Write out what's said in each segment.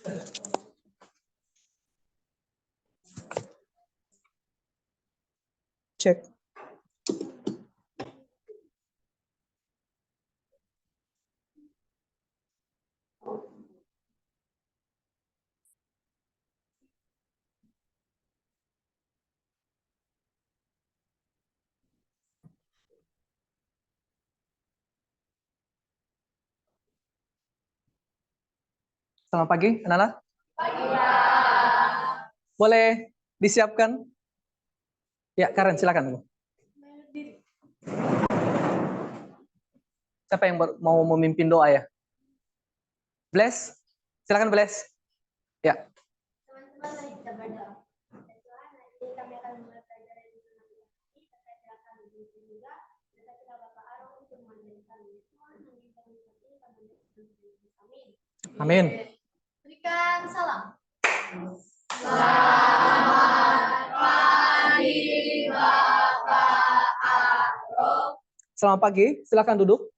Cek. Selamat pagi, anak-anak. Pagi, Pak. Boleh disiapkan? Ya, Karen, silakan. Siapa yang mau memimpin doa ya? Bless, silakan Bless. Ya. Teman-teman mari kita berdoa. Tuhan, nanti kami akan memulai pelajaran ini terkait silakan juga kita Bapak Aron untuk mengajar kami. Tuhan, nanti kami ini kami amin. Amin. Berikan salam. Selamat pagi Bapak Aron. Selamat pagi, silakan duduk.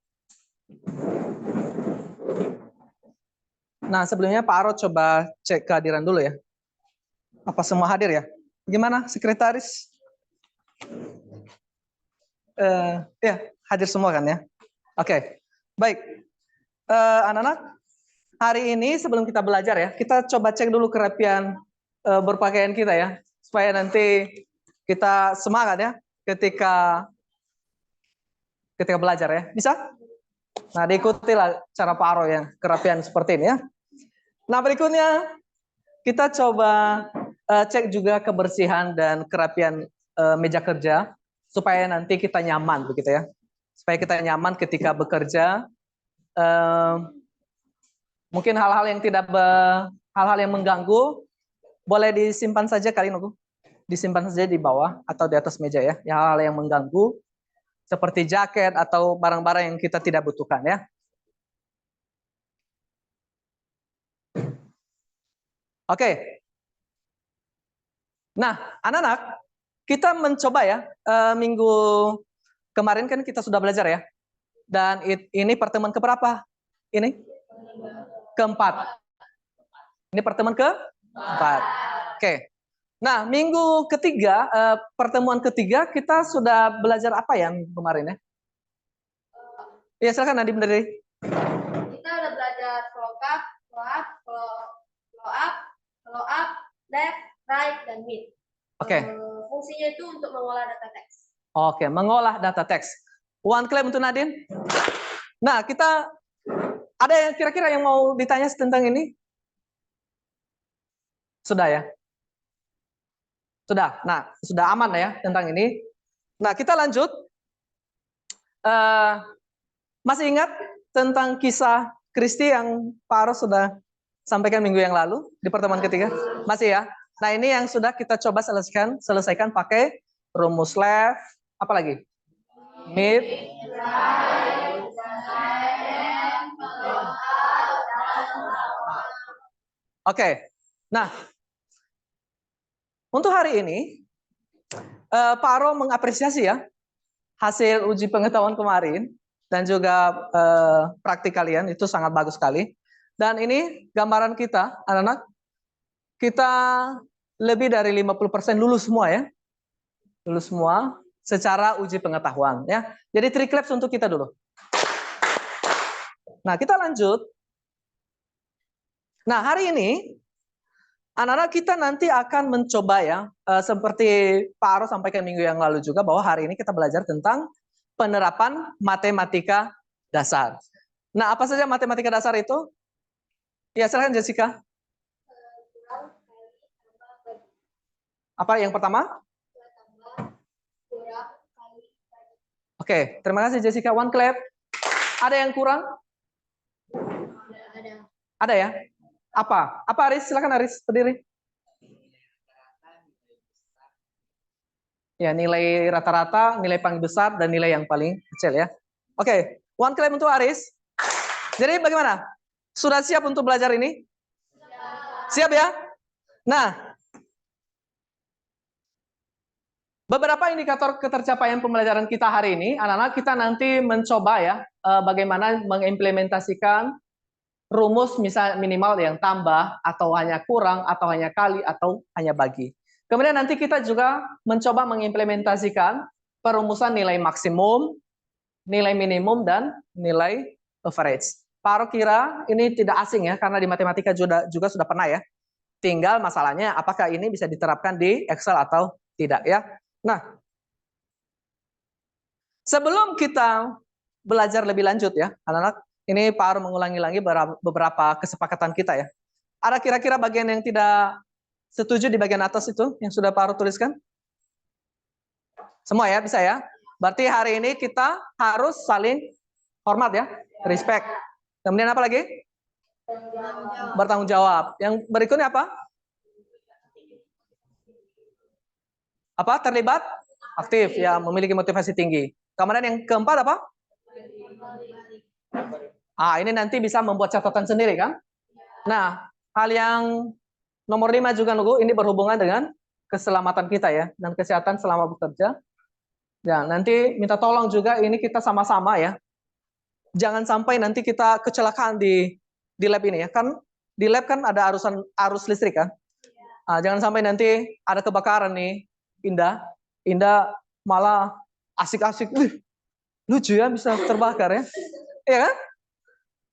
Nah, sebelumnya Pak Aro coba cek kehadiran dulu ya. Apa semua hadir ya? Gimana, sekretaris? Ya, hadir semua kan ya? Oke, baik. Anak-anak, hari ini sebelum kita belajar ya, kita coba cek dulu kerapian berpakaian kita ya. Supaya nanti kita semangat ya ketika belajar ya. Bisa? Nah, diikutilah cara Pak Aro ya, kerapian seperti ini ya. Nah, berikutnya kita coba cek juga kebersihan dan kerapian meja kerja supaya nanti kita nyaman begitu ya. Supaya kita nyaman ketika bekerja. Mungkin hal-hal yang hal-hal yang mengganggu boleh disimpan saja kali ini. Disimpan saja di bawah atau di atas meja ya. Hal-hal yang mengganggu seperti jaket atau barang-barang yang kita tidak butuhkan ya. Oke. Nah, anak-anak, kita mencoba ya, minggu kemarin kan kita sudah belajar ya. Dan ini pertemuan keberapa? Ini? Keempat. Ini pertemuan keempat. Oke. Nah, minggu ketiga, pertemuan ketiga, kita sudah belajar apa ya kemarin ya? Ya, silakan Nadim dari. Kita udah belajar flow up, left, right, dan mid. Oke. Fungsinya itu untuk mengolah data teks. Oke, mengolah data teks. One claim untuk Nadine. Nah, kita ada yang kira-kira yang mau ditanya tentang ini? Sudah ya? Sudah. Nah, sudah aman ya tentang ini. Nah, kita lanjut. Masih ingat tentang kisah Kristi yang Pak Aros sudah sampaikan minggu yang lalu di pertemuan ketiga? Masih ya? Nah, ini yang sudah kita coba selesaikan pakai rumus left, apa lagi? Mid. Oke. Nah, untuk hari ini Pak Aro mengapresiasi ya hasil uji pengetahuan kemarin dan juga praktik kalian itu sangat bagus sekali. Dan ini gambaran kita, anak-anak, kita lebih dari 50% lulus semua ya. Lulus semua secara uji pengetahuan ya. Jadi 3 claps untuk kita dulu. Nah, kita lanjut. Nah, hari ini anak-anak kita nanti akan mencoba ya, seperti Pak Aro sampaikan minggu yang lalu juga, bahwa hari ini kita belajar tentang penerapan matematika dasar. Nah, apa saja matematika dasar itu? Ya, silakan Jessica. Apa yang pertama? Oke, terima kasih Jessica. One clap. Ada yang kurang? Ada ya? Apa? Apa Aris? Silakan Aris, berdiri. Ya, nilai rata-rata, nilai paling besar, dan nilai yang paling kecil ya. Oke, one clap untuk Aris. Jadi bagaimana? Sudah siap untuk belajar ini? Siap ya? Nah, beberapa indikator ketercapaian pembelajaran kita hari ini, anak-anak kita nanti mencoba ya, bagaimana mengimplementasikan rumus misal minimal yang tambah, atau hanya kurang, atau hanya kali, atau hanya bagi. Kemudian nanti kita juga mencoba mengimplementasikan perumusan nilai maksimum, nilai minimum, dan nilai average. Paro kira ini tidak asing ya, karena di matematika juga sudah pernah ya. Tinggal masalahnya apakah ini bisa diterapkan di Excel atau tidak ya. Nah, sebelum kita belajar lebih lanjut ya, anak-anak, ini Pak Aru mengulangi lagi beberapa kesepakatan kita ya. Ada kira-kira bagian yang tidak setuju di bagian atas itu yang sudah Pak Aru tuliskan? Semua ya, bisa ya. Berarti hari ini kita harus saling hormat ya, respect. Kemudian apa lagi? Bertanggung jawab. Yang berikutnya apa? Apa? Terlibat? Aktif ya, memiliki motivasi tinggi. Kemudian yang keempat apa? Ini nanti bisa membuat catatan sendiri kan? Nah, hal yang nomor 5 juga nunggu, ini berhubungan dengan keselamatan kita ya, dan kesehatan selama bekerja. Ya, nanti minta tolong juga ini kita sama-sama ya. Jangan sampai nanti kita kecelakaan di lab ini ya. Kan di lab kan ada arus listrik kan? Jangan sampai nanti ada kebakaran nih, Indah malah asik-asik, lucu ya bisa terbakar ya. Iya kan?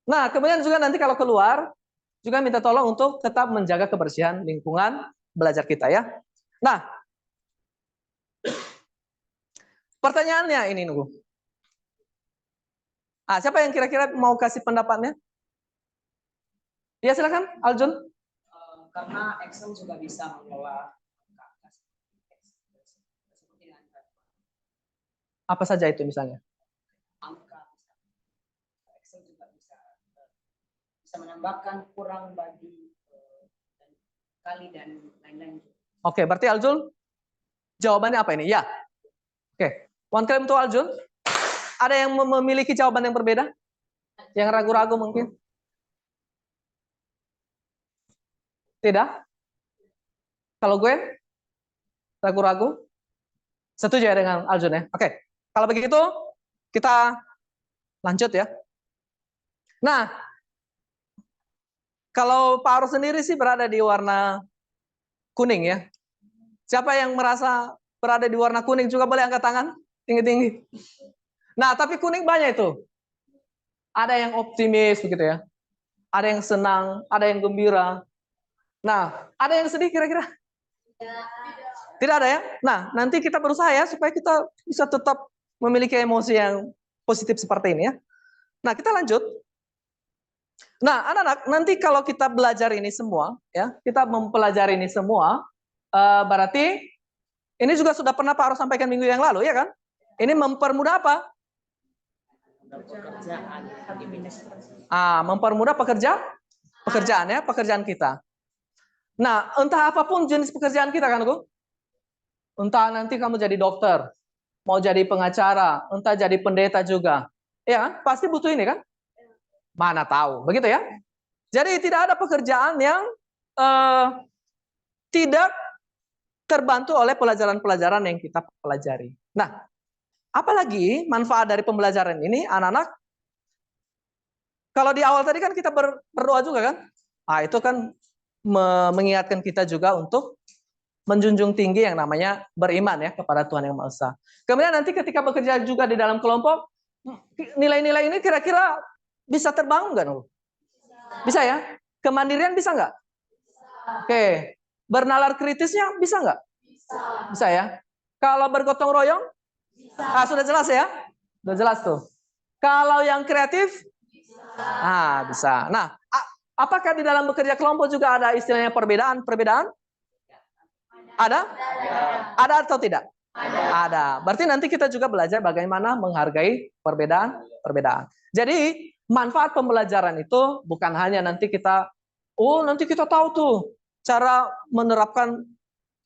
Nah, kemudian juga nanti kalau keluar, juga minta tolong untuk tetap menjaga kebersihan lingkungan belajar kita ya. Nah, pertanyaannya ini nunggu. Siapa yang kira-kira mau kasih pendapatnya? Ya silakan, Aljun. Karena Excel juga bisa mengelola apa saja itu misalnya? Angka, Excel juga bisa menambahkan, kurang, bagi, kali, dan lain-lain. Oke, berarti Aljun jawabannya apa ini? Ya. Oke, one claim to Aljun. Ada yang memiliki jawaban yang berbeda? Yang ragu-ragu mungkin? Tidak? Kalau gue ragu-ragu? Setuju ya dengan Aljun ya? Oke. Kalau begitu, kita lanjut ya. Nah, kalau Pak Arus sendiri sih berada di warna kuning ya. Siapa yang merasa berada di warna kuning juga boleh angkat tangan tinggi-tinggi. Nah, tapi kuning banyak itu. Ada yang optimis begitu ya. Ada yang senang, ada yang gembira. Nah, ada yang sedih kira-kira? Tidak ada ya? Nah, nanti kita berusaha ya supaya kita bisa tetap memiliki emosi yang positif seperti ini ya. Nah, kita lanjut. Nah, anak-anak, nanti kalau kita belajar ini semua, ya, kita mempelajari ini semua, berarti ini juga sudah pernah Pak Aro sampaikan minggu yang lalu, ya kan? Ini mempermudah apa? Mempermudah pekerjaan kita. Nah, entah apapun jenis pekerjaan kita kan, Bu? Entah nanti kamu jadi dokter, mau jadi pengacara, entah jadi pendeta juga. Ya kan? Pasti butuh ini kan? Mana tahu, begitu ya? Jadi tidak ada pekerjaan yang tidak terbantu oleh pelajaran-pelajaran yang kita pelajari. Nah, apalagi manfaat dari pembelajaran ini, anak-anak, kalau di awal tadi kan kita berdoa juga kan? Itu kan mengingatkan kita juga untuk menjunjung tinggi yang namanya beriman ya kepada Tuhan Yang Maha Esa. Kemudian nanti ketika bekerja juga di dalam kelompok, nilai-nilai ini kira-kira bisa terbangun nggak? Bisa ya? Kemandirian bisa nggak? Oke. Bernalar kritisnya bisa nggak? Bisa ya. Kalau bergotong royong? Sudah jelas ya? Sudah jelas tuh. Kalau yang kreatif? Bisa. Nah, apakah di dalam bekerja kelompok juga ada istilahnya perbedaan? Ada? Ada atau tidak? Ada. Berarti nanti kita juga belajar bagaimana menghargai perbedaan. Jadi, manfaat pembelajaran itu bukan hanya nanti kita tahu tuh cara menerapkan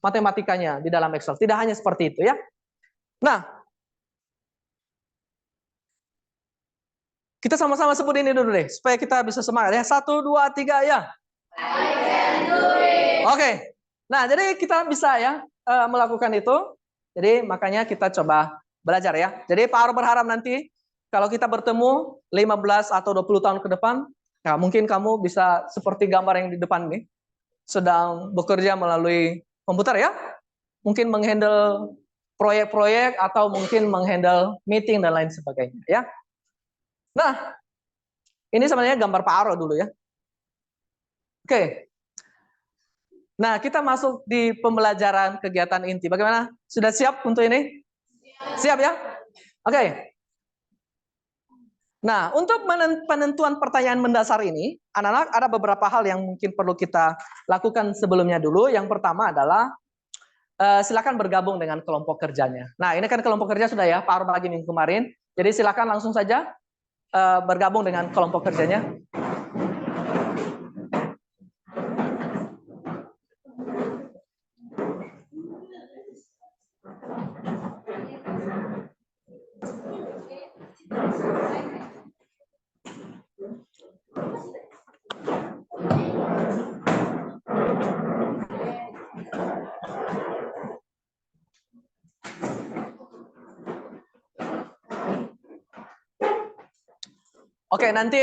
matematikanya di dalam Excel. Tidak hanya seperti itu ya. Nah, kita sama-sama sebut ini dulu deh, supaya kita bisa semangat ya. 1, 2, 3 ya. Oke. Nah, jadi kita bisa ya melakukan itu. Jadi makanya kita coba belajar ya. Jadi Pak Aro berharap nanti kalau kita bertemu 15 atau 20 tahun ke depan, Nah, mungkin kamu bisa seperti gambar yang di depan ini, sedang bekerja melalui komputer ya. Mungkin menghandle proyek-proyek atau mungkin menghandle meeting dan lain sebagainya ya. Nah, ini sebenarnya gambar Pak Aro dulu ya. Oke. Nah, kita masuk di pembelajaran kegiatan inti. Bagaimana? Sudah siap untuk ini? Siap ya? Oke. Nah, untuk penentuan pertanyaan mendasar ini, anak-anak ada beberapa hal yang mungkin perlu kita lakukan sebelumnya dulu. Yang pertama adalah silakan bergabung dengan kelompok kerjanya. Nah, ini kan kelompok kerja sudah ya, Pak Aro bagi minggu kemarin. Jadi silakan langsung saja bergabung dengan kelompok kerjanya. Oke, nanti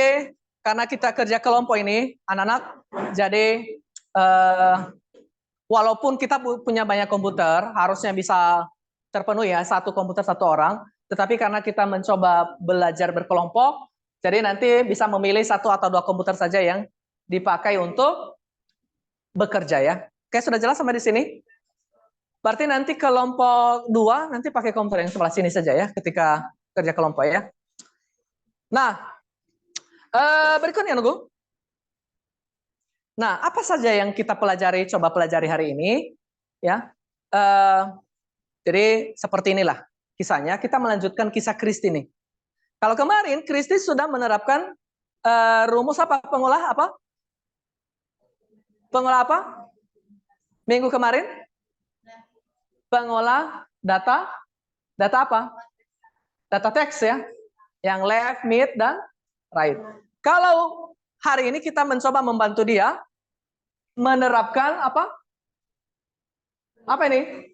karena kita kerja kelompok ini, anak-anak, jadi walaupun kita punya banyak komputer, harusnya bisa terpenuhi ya, satu komputer satu orang, tetapi karena kita mencoba belajar berkelompok, jadi nanti bisa memilih satu atau dua komputer saja yang dipakai untuk bekerja ya. Oke, sudah jelas sampai di sini? Berarti nanti kelompok 2 nanti pakai komputer yang sebelah sini saja ya, ketika kerja kelompok ya. Nah, berikutnya nunggu. Nah, apa saja yang kita coba pelajari hari ini? Ya, jadi seperti inilah kisahnya. Kita melanjutkan kisah Kristi nih. Kalau kemarin Kristi sudah menerapkan rumus apa? Pengolah apa? Pengolah apa? Minggu kemarin? Pengolah data apa? Data teks ya. Yang left, mid, dan right. Kalau hari ini kita mencoba membantu dia menerapkan apa? Apa ini?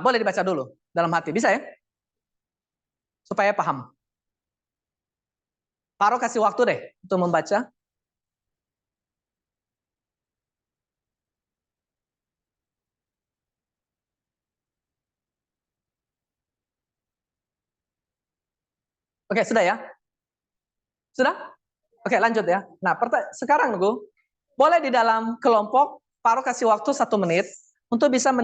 Boleh dibaca dulu dalam hati, bisa ya? Supaya paham. Paro kasih waktu deh untuk membaca. Oke, sudah ya? Sudah? Oke, lanjut ya. Nah, sekarang nunggu. Boleh di dalam kelompok, Paro kasih waktu 1 menit untuk bisa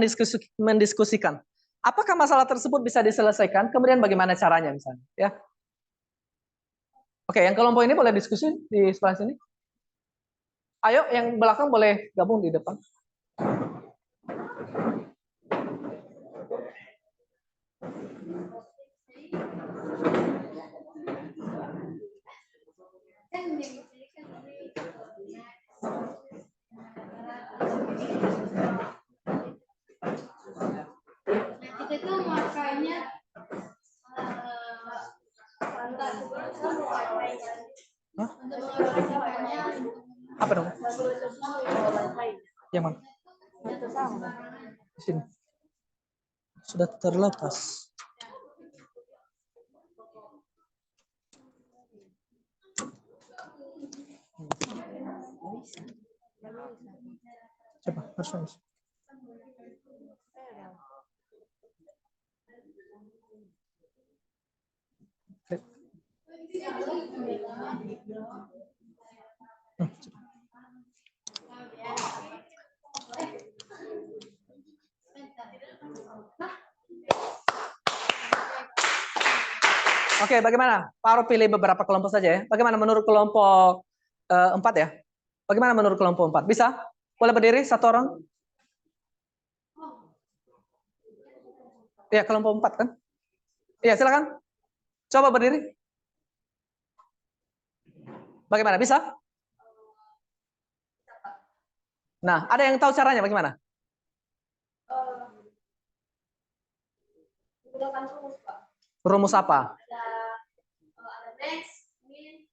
mendiskusikan. Apakah masalah tersebut bisa diselesaikan? Kemudian bagaimana caranya misalnya? Ya. Oke, yang kelompok ini boleh diskusi di sebelah sini. Ayo, yang belakang boleh gabung di depan. Kita tuh makanya Apa dong? Yang mana? Di sini. Sudah terlepas. Coba, harus. Oke, bagaimana? Paro pilih beberapa kelompok saja ya. Bagaimana menurut kelompok 4 ya? Bagaimana menurut kelompok 4? Bisa? Boleh berdiri satu orang? Ya, kelompok 4 kan? Iya, silakan. Coba berdiri. Bagaimana? Bisa? Nah, ada yang tahu caranya bagaimana? menggunakan rumus, Pak. Rumus apa? Ada max, min,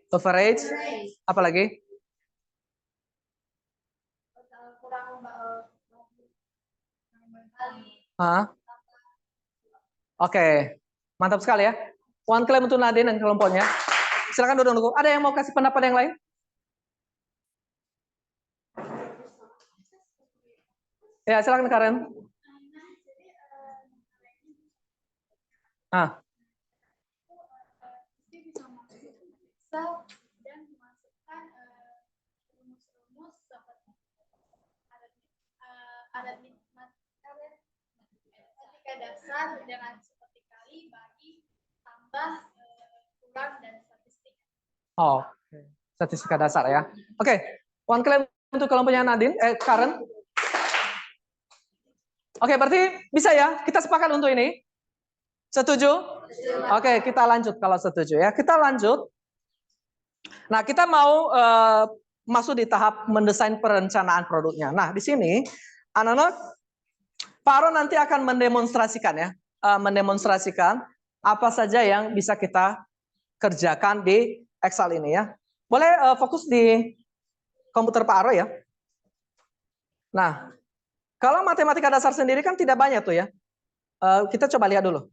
Average. Apa lagi? kurang kali. Oke, mantap sekali ya. One claim untuk Nadine dan kelompoknya. Silakan duduk. Ada yang mau kasih pendapat yang lain? Ya, silakan Karen. Ah. Dan memasukkan rumus-rumus seperti aritmatika dasar dengan seperti kali, bagi, tambah, kurang, dan statistik. Oh, statistika dasar ya. Oke, one claim untuk kelompoknya Nadine, Karen. Oke, berarti bisa ya? Kita sepakat untuk ini? Setuju? Oke, kita lanjut kalau setuju ya. Kita lanjut. Nah, kita mau masuk di tahap mendesain perencanaan produknya. Nah, di sini anak-anak Pak Aron nanti akan mendemonstrasikan ya, mendemonstrasikan apa saja yang bisa kita kerjakan di Excel ini ya. Boleh fokus di komputer Pak Aron ya. Nah, kalau matematika dasar sendiri kan tidak banyak tuh ya. Kita coba lihat dulu.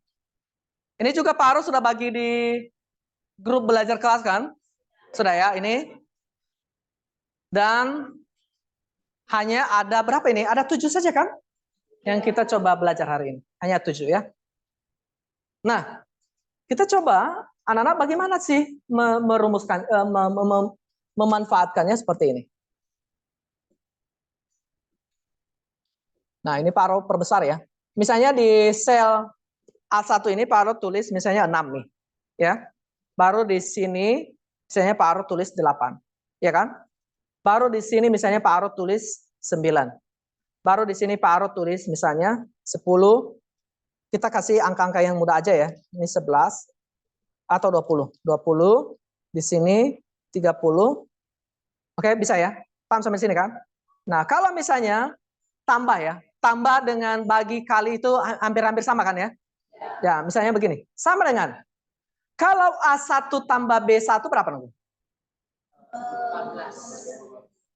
Ini juga Pak Aron sudah bagi di grup belajar kelas kan? Sudah ya, ini. Dan hanya ada berapa ini? Ada 7 saja kan? Yang kita coba belajar hari ini. Hanya 7 ya. Nah, kita coba anak-anak bagaimana sih merumuskan, memanfaatkannya seperti ini. Nah, ini Pak Aro perbesar ya. Misalnya di sel A1 ini Pak Aro tulis misalnya 6 nih. Ya. Baru di sini misalnya Pak Aro tulis 8. Ya kan? Baru di sini misalnya Pak Aro tulis 9. Baru di sini Pak Aro tulis misalnya 10. Kita kasih angka-angka yang mudah aja ya. Ini 11 atau 20. 20 di sini 30. Oke, bisa ya? Paham sampai sini kan? Nah, kalau misalnya tambah ya, tambah dengan bagi kali itu hampir-hampir sama kan ya? Ya, misalnya begini. Sama dengan kalau A1 tambah B1 berapa nanti?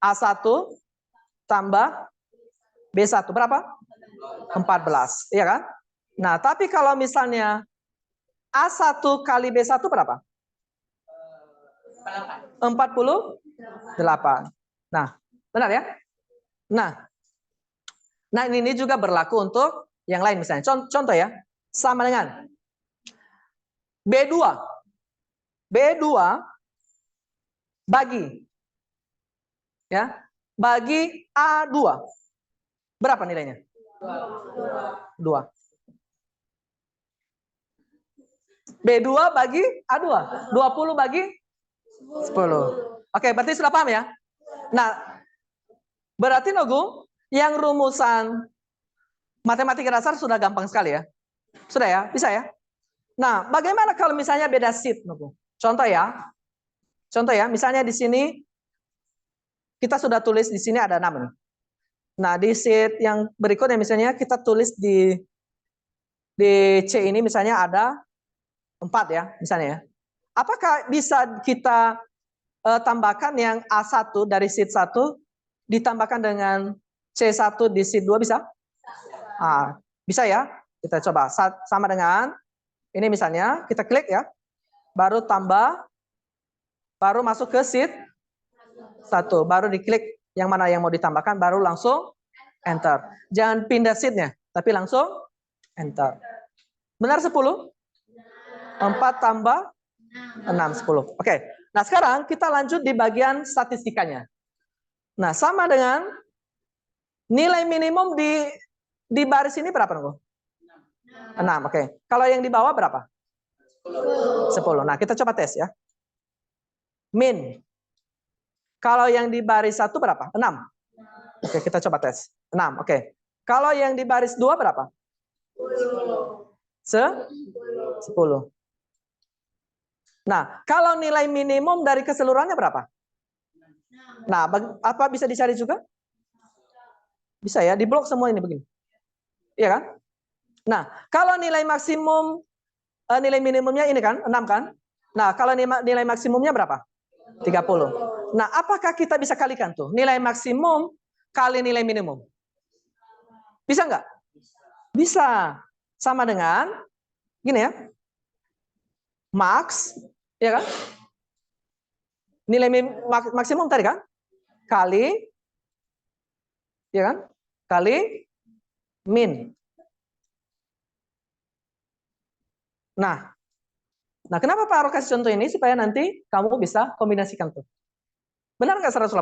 A1 tambah B1 berapa? 14, iya kan? Nah, tapi kalau misalnya A1 kali B1 berapa? 48. Nah, benar ya? Nah ini juga berlaku untuk yang lain misalnya. Contoh ya, sama dengan B2. B2 bagi ya, bagi A2. Berapa nilainya? 2. B2 bagi A2. 20 bagi 10. Oke, berarti sudah paham ya? Nah, berarti Nogu, yang rumusan matematika dasar sudah gampang sekali ya? Sudah ya? Bisa ya? Nah, bagaimana kalau misalnya beda sheet, Nogu? Contoh ya, misalnya di sini kita sudah tulis di sini ada 6 nih. Nah, di sheet yang berikutnya misalnya kita tulis di C ini misalnya ada 4 ya, misalnya ya. Apakah bisa kita tambahkan yang A1 dari sheet 1 ditambahkan dengan C1 di sheet 2 bisa? Bisa ya? Kita coba sama dengan ini misalnya, kita klik ya. Baru tambah, baru masuk ke sheet 1, baru diklik yang mana yang mau ditambahkan, baru langsung enter. Jangan pindah sheet-nya, tapi langsung enter. Benar 10? 4 tambah 6, 10. Oke. Nah, sekarang kita lanjut di bagian statistikanya. Nah, sama dengan nilai minimum di baris ini berapa, Nunggu? 6, oke. Kalau yang di bawah berapa? 10. Nah, kita coba tes ya. Min. Kalau yang di baris 1 berapa? 6. Oke, kita coba tes. 6, oke. Kalau yang di baris 2 berapa? 10. Nah, kalau nilai minimum dari keseluruhannya berapa? Nah, apa bisa dicari juga? Bisa ya, diblok semua ini begini. Iya kan? Nah, kalau nilai maksimum, nilai minimumnya ini kan, 6 kan? Nah, kalau nilai maksimumnya berapa? 30. Nah, apakah kita bisa kalikan tuh? Nilai maksimum kali nilai minimum. Bisa nggak? Bisa. Sama dengan, gini ya. max, ya kan? Nilai maksimum tadi kan? Kali, ya kan? Kali min. Nah, kenapa Pak Aro kasih contoh ini? Supaya nanti kamu bisa kombinasikan tuh. Benar nggak 180?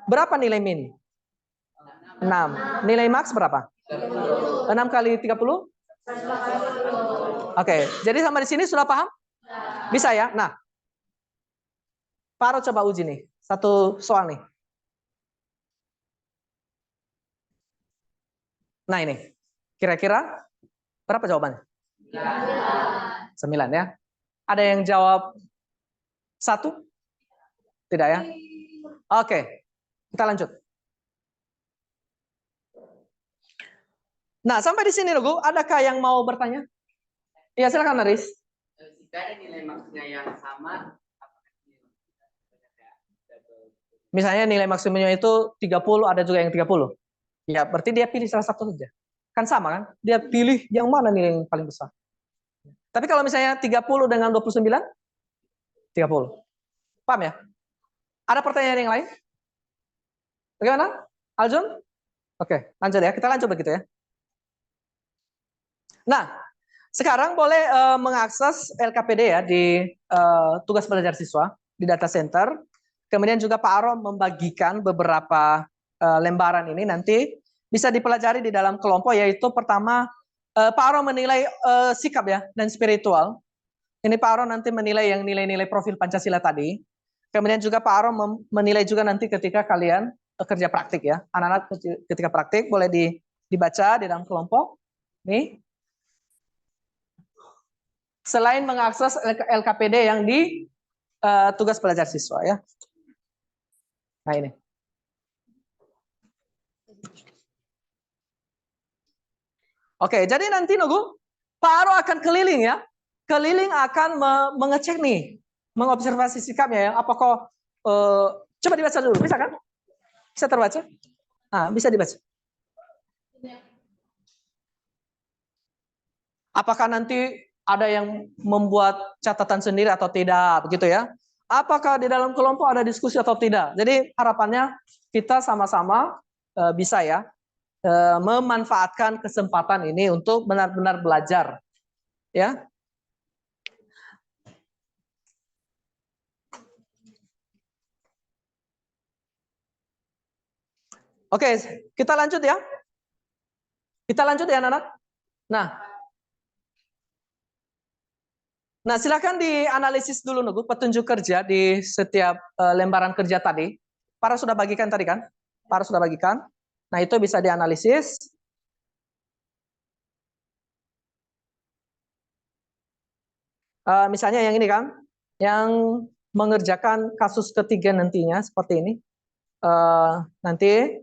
Berapa nilai min? 6. Nilai max berapa? 6 kali 30? Oke, jadi sampai di sini sudah paham? Bisa ya? Nah, Pak Aro coba uji nih. Satu soal nih. Nah ini, kira-kira berapa jawabannya? 9 ya. Ada yang jawab 1? Tidak ya? Oke, kita lanjut. Nah, sampai di sini loh, adakah yang mau bertanya? Iya, silakan Aris. Jika ada nilai maksudnya yang sama, Misalnya nilai maksimumnya itu 30, ada juga yang 30. Ya, berarti dia pilih salah satu saja. Kan sama kan? Dia pilih yang mana nilai yang paling besar. Tapi kalau misalnya 30 dengan 29, 30. Paham ya? Ada pertanyaan yang lain? Bagaimana? Aljun? Oke, lanjut ya. Kita lanjut begitu ya. Nah, sekarang boleh mengakses LKPD ya di tugas belajar siswa di data center. Kemudian juga Pak Aro membagikan beberapa lembaran ini nanti bisa dipelajari di dalam kelompok, yaitu pertama Pak Aro menilai sikap ya dan spiritual. Ini Pak Aro nanti menilai yang nilai-nilai profil Pancasila tadi. Kemudian juga Pak Aro menilai juga nanti ketika kalian kerja praktik ya. Anak-anak ketika praktik boleh dibaca di dalam kelompok. Nih. Selain mengakses LKPD yang di tugas belajar siswa ya. Nah ini. Oke, jadi nanti nunggu Pak Aro akan keliling ya. Keliling akan mengecek nih, mengobservasi sikapnya ya. Apakah coba dibaca dulu, bisa kan? Bisa terbaca? Nah, bisa dibaca. Apakah nanti ada yang membuat catatan sendiri atau tidak, begitu ya? Apakah di dalam kelompok ada diskusi atau tidak? Jadi harapannya kita sama-sama bisa ya memanfaatkan kesempatan ini untuk benar-benar belajar, ya. Oke, kita lanjut ya. Kita lanjut ya, anak-anak. Nah, silakan dianalisis dulu nunggu petunjuk kerja di setiap lembaran kerja tadi. Para sudah bagikan tadi kan? Para sudah bagikan. Nah, itu bisa dianalisis. Misalnya yang ini kan, yang mengerjakan kasus ketiga nantinya seperti ini. Nanti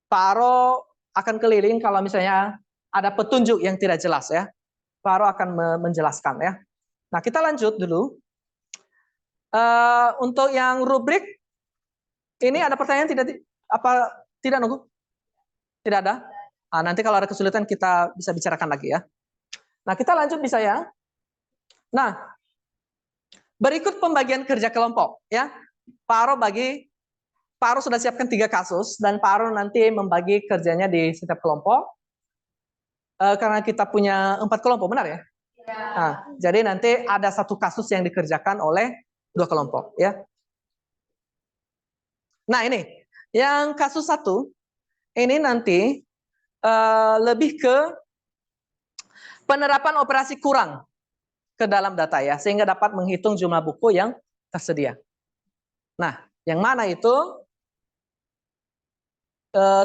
Pak Aro akan keliling kalau misalnya ada petunjuk yang tidak jelas ya. Pak Aro akan menjelaskan ya. Nah, kita lanjut dulu. Untuk yang rubrik ini ada pertanyaan tidak nunggu? Tidak ada? Nah, nanti kalau ada kesulitan kita bisa bicarakan lagi ya. Nah, kita lanjut bisa ya. Nah, berikut pembagian kerja kelompok ya. Pak Aro sudah siapkan 3 kasus dan Pak Aro nanti membagi kerjanya di setiap kelompok. Karena kita punya 4 kelompok, benar ya? Nah, jadi nanti ada 1 kasus yang dikerjakan oleh 2 kelompok ya. Nah, ini yang kasus 1 ini nanti lebih ke penerapan operasi kurang ke dalam data ya, sehingga dapat menghitung jumlah buku yang tersedia. Nah, yang mana itu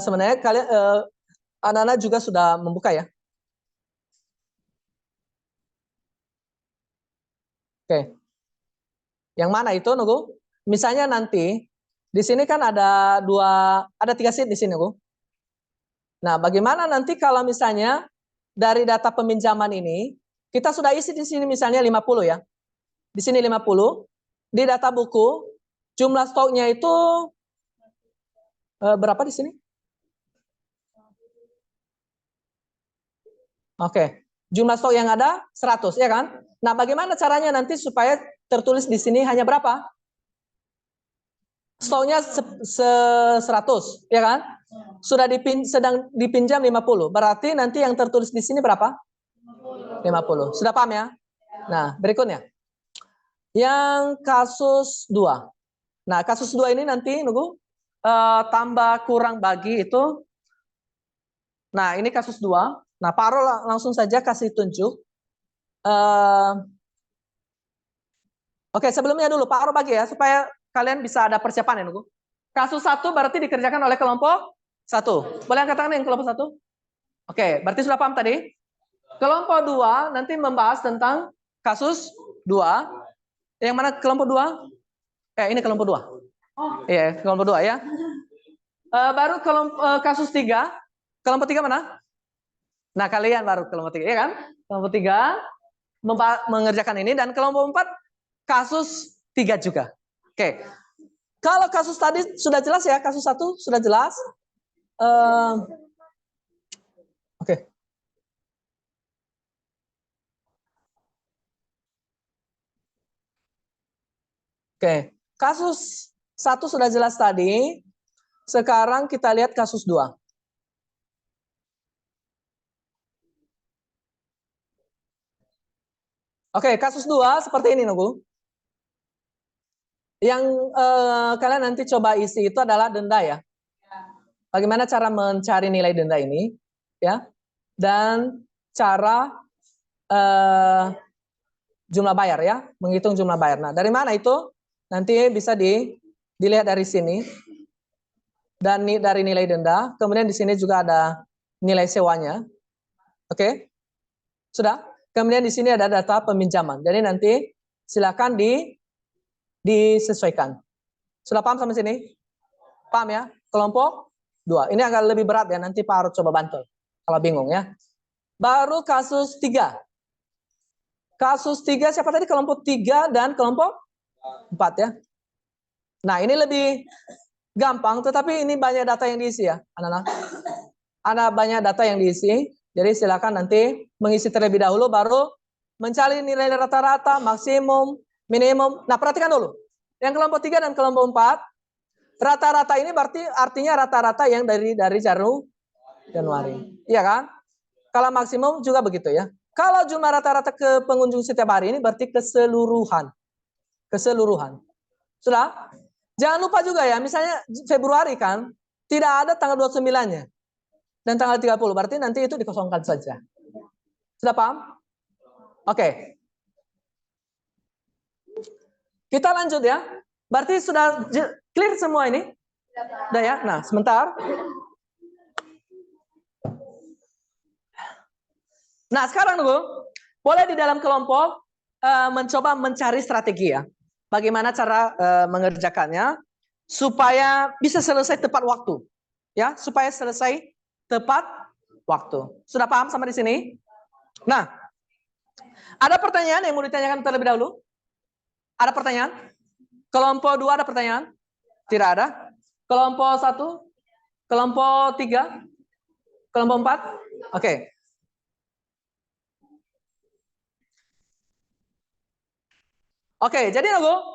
sebenarnya kalian anak-anak juga sudah membuka ya. Oke. Yang mana itu nunggu? Misalnya nanti di sini kan ada 3 sheet di sini, Bu. Nah, bagaimana nanti kalau misalnya dari data peminjaman ini kita sudah isi di sini misalnya 50 ya. Di sini 50. Di data buku jumlah stoknya itu berapa di sini? Oke. Jumlah stok yang ada 100, ya kan? Nah, bagaimana caranya nanti supaya tertulis di sini hanya berapa? Stoknya 100, ya kan? Sedang dipinjam 50. Berarti nanti yang tertulis di sini berapa? 50. Sudah paham ya? Nah, berikutnya. Yang kasus 2. Nah, kasus 2 ini nanti nunggu tambah kurang bagi itu. Nah, ini kasus 2. Nah, Pak Aro langsung saja kasih tunjuk. Oke, sebelumnya dulu Pak Aro bagi ya supaya kalian bisa ada persiapan ya nunggu. Kasus 1 berarti dikerjakan oleh kelompok 1. Boleh angkat tangan yang kelompok 1? Oke, berarti sudah paham tadi? Kelompok 2 nanti membahas tentang kasus 2. Yang mana kelompok 2? Ini kelompok 2. Iya, kelompok 2 ya. Baru kasus 3. Kelompok 3 mana? Nah, kalian baru kelompok 3, ya kan? Kelompok 3 mengerjakan ini, dan kelompok 4 kasus 3 juga. Oke. Kalau kasus tadi sudah jelas ya, kasus 1 sudah jelas. Oke. Oke, kasus 1 sudah jelas tadi. Sekarang kita lihat kasus 2. Oke, kasus 2 seperti ini, nunggu. Yang kalian nanti coba isi itu adalah denda ya. Bagaimana cara mencari nilai denda ini, ya? Dan cara jumlah bayar ya, menghitung jumlah bayar. Nah, dari mana itu? Nanti bisa dilihat dari sini. Dan dari nilai denda, kemudian di sini juga ada nilai sewanya. Oke? Sudah? Kemudian di sini ada data peminjaman. Jadi nanti silakan disesuaikan. Sudah paham sampai sini? Paham ya? Kelompok 2. Ini agak lebih berat ya, nanti Pak harus coba bantu kalau bingung ya. Baru kasus 3. Kasus 3 siapa tadi? Kelompok 3 dan kelompok 4 ya. Nah, ini lebih gampang, tetapi ini banyak data yang diisi ya, anak-anak. Ada banyak data yang diisi, jadi silakan nanti mengisi terlebih dahulu, baru mencari nilai rata-rata, maksimum, minimum. Nah, perhatikan dulu. Yang kelompok 3 dan kelompok 4, rata-rata ini berarti artinya rata-rata yang dari Januari. Iya kan? Kalau maksimum juga begitu ya. Kalau jumlah rata-rata ke pengunjung setiap hari ini berarti keseluruhan. Keseluruhan. Sudah? Jangan lupa juga ya, misalnya Februari kan, tidak ada tanggal 29-nya. Dan tanggal 30, berarti nanti itu dikosongkan saja. Sudah paham? Oke. Kita lanjut ya. Berarti sudah clear semua ini? Sudah ya? Nah, sebentar. Nah, sekarang dulu, boleh di dalam kelompok mencoba mencari strategi ya. Bagaimana cara mengerjakannya supaya bisa selesai tepat waktu. Ya, supaya selesai tepat waktu. Sudah paham sampai di sini? Nah, ada pertanyaan yang mau ditanyakan terlebih dahulu? Ada pertanyaan? Kelompok 2 ada pertanyaan? Tidak ada. Kelompok 1? Kelompok 3? Kelompok 4? Oke. Oke, jadi Nogo,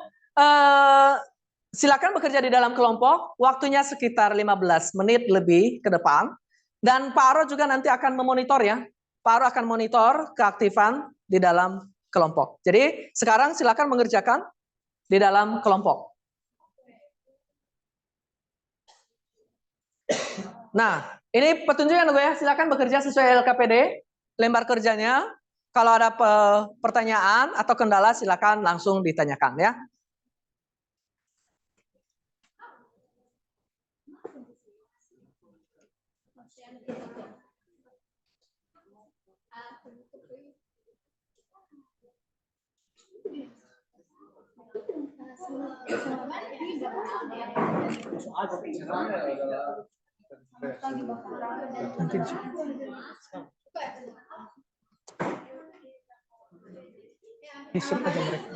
silakan bekerja di dalam kelompok, waktunya sekitar 15 menit lebih ke depan, dan Pak Aro juga nanti akan memonitor ya. Pak Aro akan monitor keaktifan di dalam kelompok. Jadi sekarang silakan mengerjakan di dalam kelompok. Nah, ini petunjuknya Nogo ya, silakan bekerja sesuai LKPD, lembar kerjanya. Kalau ada pertanyaan atau kendala silakan langsung ditanyakan ya. Isep aja mereka.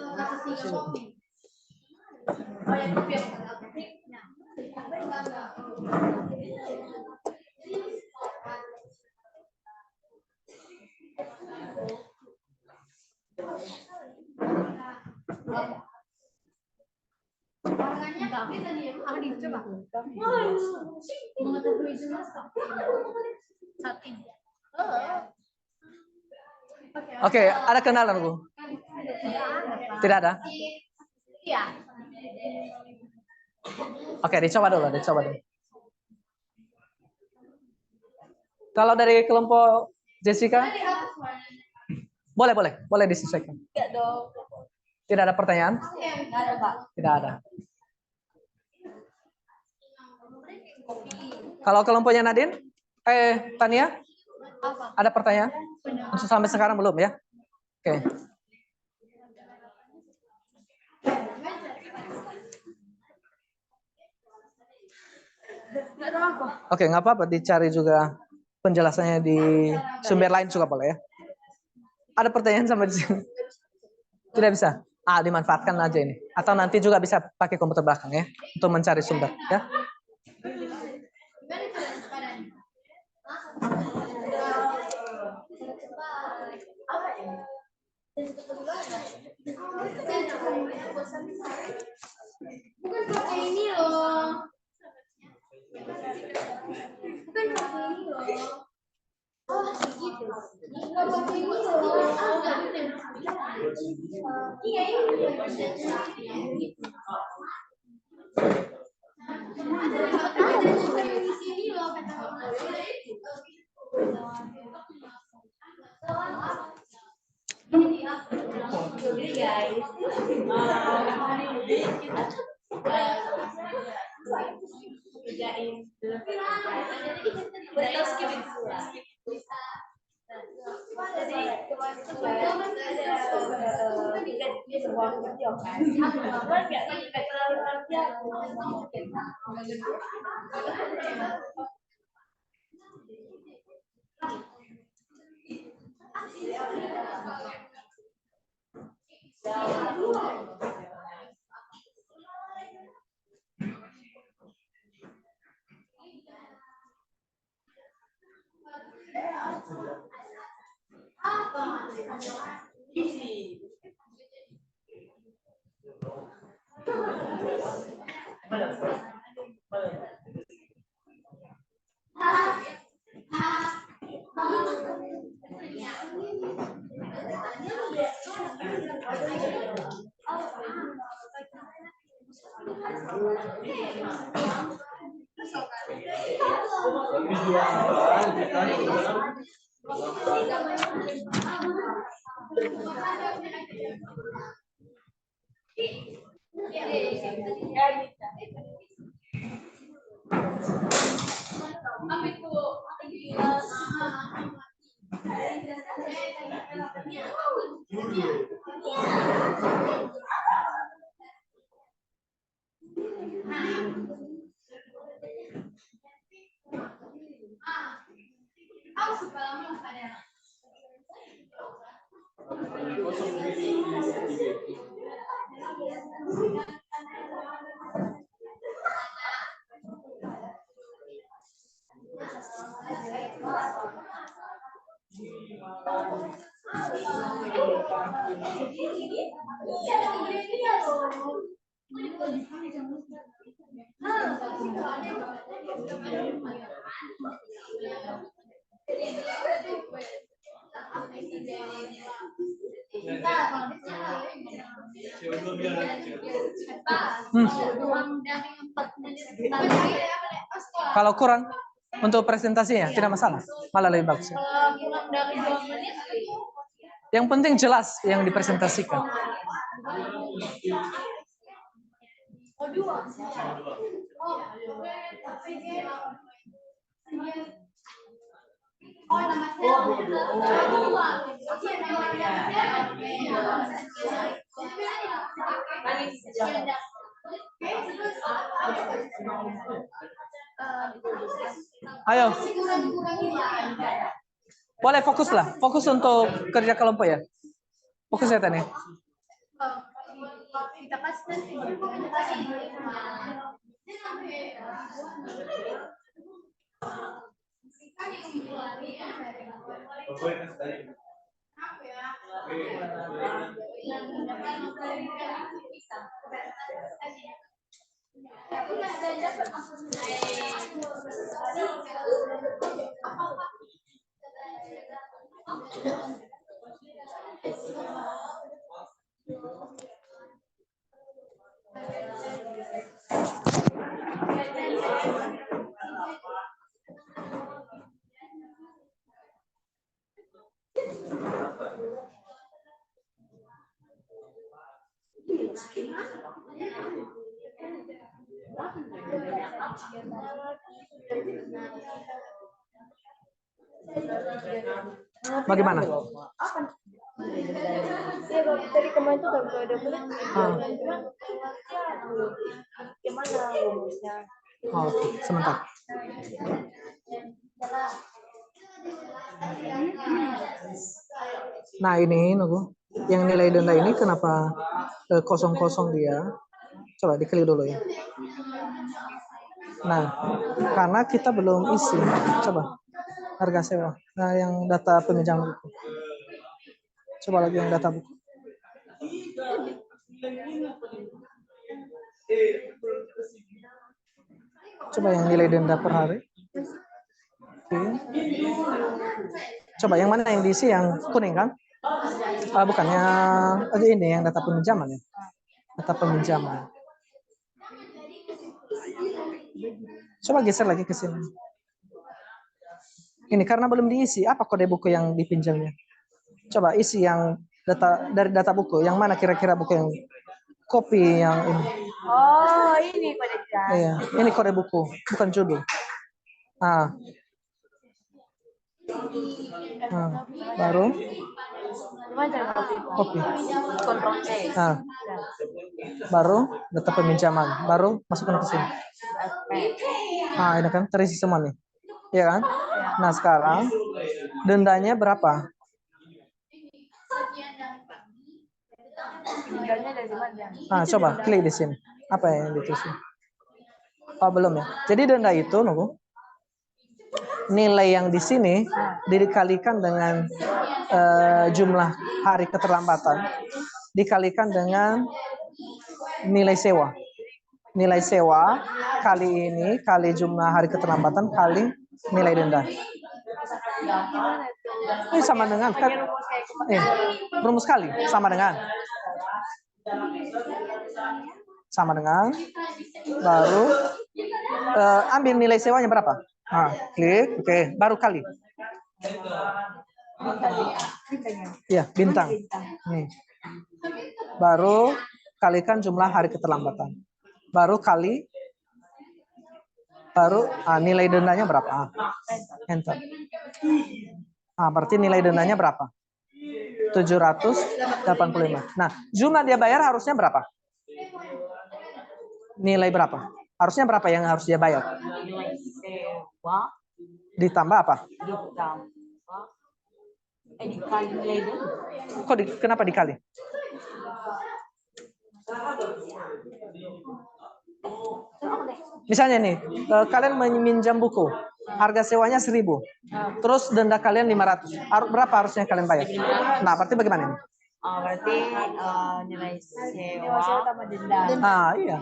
Oke, ada kenalan Bu? Tidak ada? Oke, dicoba dulu. Kalau dari kelompok Jessica? Boleh disesuaikan. Tidak ada pertanyaan? Tidak ada. Kalau kelompoknya Nadine? Tania? Ada pertanyaan? Untuk sampai sekarang belum ya? Oke. Oke, nggak apa-apa. Dicari juga penjelasannya di sumber lain juga boleh ya. Ada pertanyaan sampai di sini? Tidak bisa? Dimanfaatkan aja ini. Atau nanti juga bisa pakai komputer belakang ya, untuk mencari sumber ya. Bukan pakai ini loh. Bukan pakai ini loh. Oh, gitu. Bukan pakai ini loh. Iya, ini. Di sini loh kata Kalau kurang untuk presentasinya tidak masalah, malah lebih bagus. Yang penting jelas yang dipresentasikan. Ayo. Boleh fokus lah. Fokus untuk kerja kelompok ya. Fokus ya Tani. Bagaimana? Iya, tadi kemarin tuh kalau ada kulit, gimana rumusnya? Oh, sebentar. Nah ini nunggu, yang nilai denda ini kenapa kosong-kosong dia? Coba diklik dulu ya. Nah, karena kita belum isi. Coba harga sewa. Nah, yang data peminjam buku. Coba lagi yang data buku. Coba yang nilai denda per hari. Oke. Coba yang mana yang diisi, yang kuning kan? Bukannya ini yang data peminjaman ya. Data peminjaman. Coba geser lagi ke sini. Ini karena belum diisi, apa kode buku yang dipinjamnya? Coba isi yang data dari data buku. Yang mana kira-kira buku yang kopi yang ini? Oh, ini kode jas. Iya, ini kode buku, bukan judul. Nah, baru kopi. Kontrol C. Nah, baru data peminjaman, baru masukkan ke sini. Nah, ini kan terisi semua nih, iya kan? Nah, sekarang dendanya berapa? Dendanya dari mana? Nah, coba klik di sini. Apa yang ditulis? Oh, belum ya. Jadi denda itu nunggu. Nilai yang di sini dikalikan dengan jumlah hari keterlambatan dikalikan dengan nilai sewa. Nilai sewa kali ini kali jumlah hari keterlambatan kali nilai denda. Ini sama dengan kan? Rumus kali sama dengan baru ambil nilai sewanya berapa? Nah, klik, oke, baru kali. Iya, bintang. Nih. Baru kalikan jumlah hari keterlambatan. Baru kali, baru nilai dendanya berapa? Enter. Berarti nilai dendanya berapa? 785. Nah, jumlah dia bayar harusnya berapa? Nilai berapa? Harusnya berapa yang harus dia bayar? Ditambah apa? Dikali nilai denda. Kenapa dikali? Misalnya nih, kalian meminjam buku, harga sewanya 1.000, terus denda kalian 500. Berapa harusnya kalian bayar? Nah, berarti bagaimana ini? Berarti nilai sewa tambah denda. Nah, iya.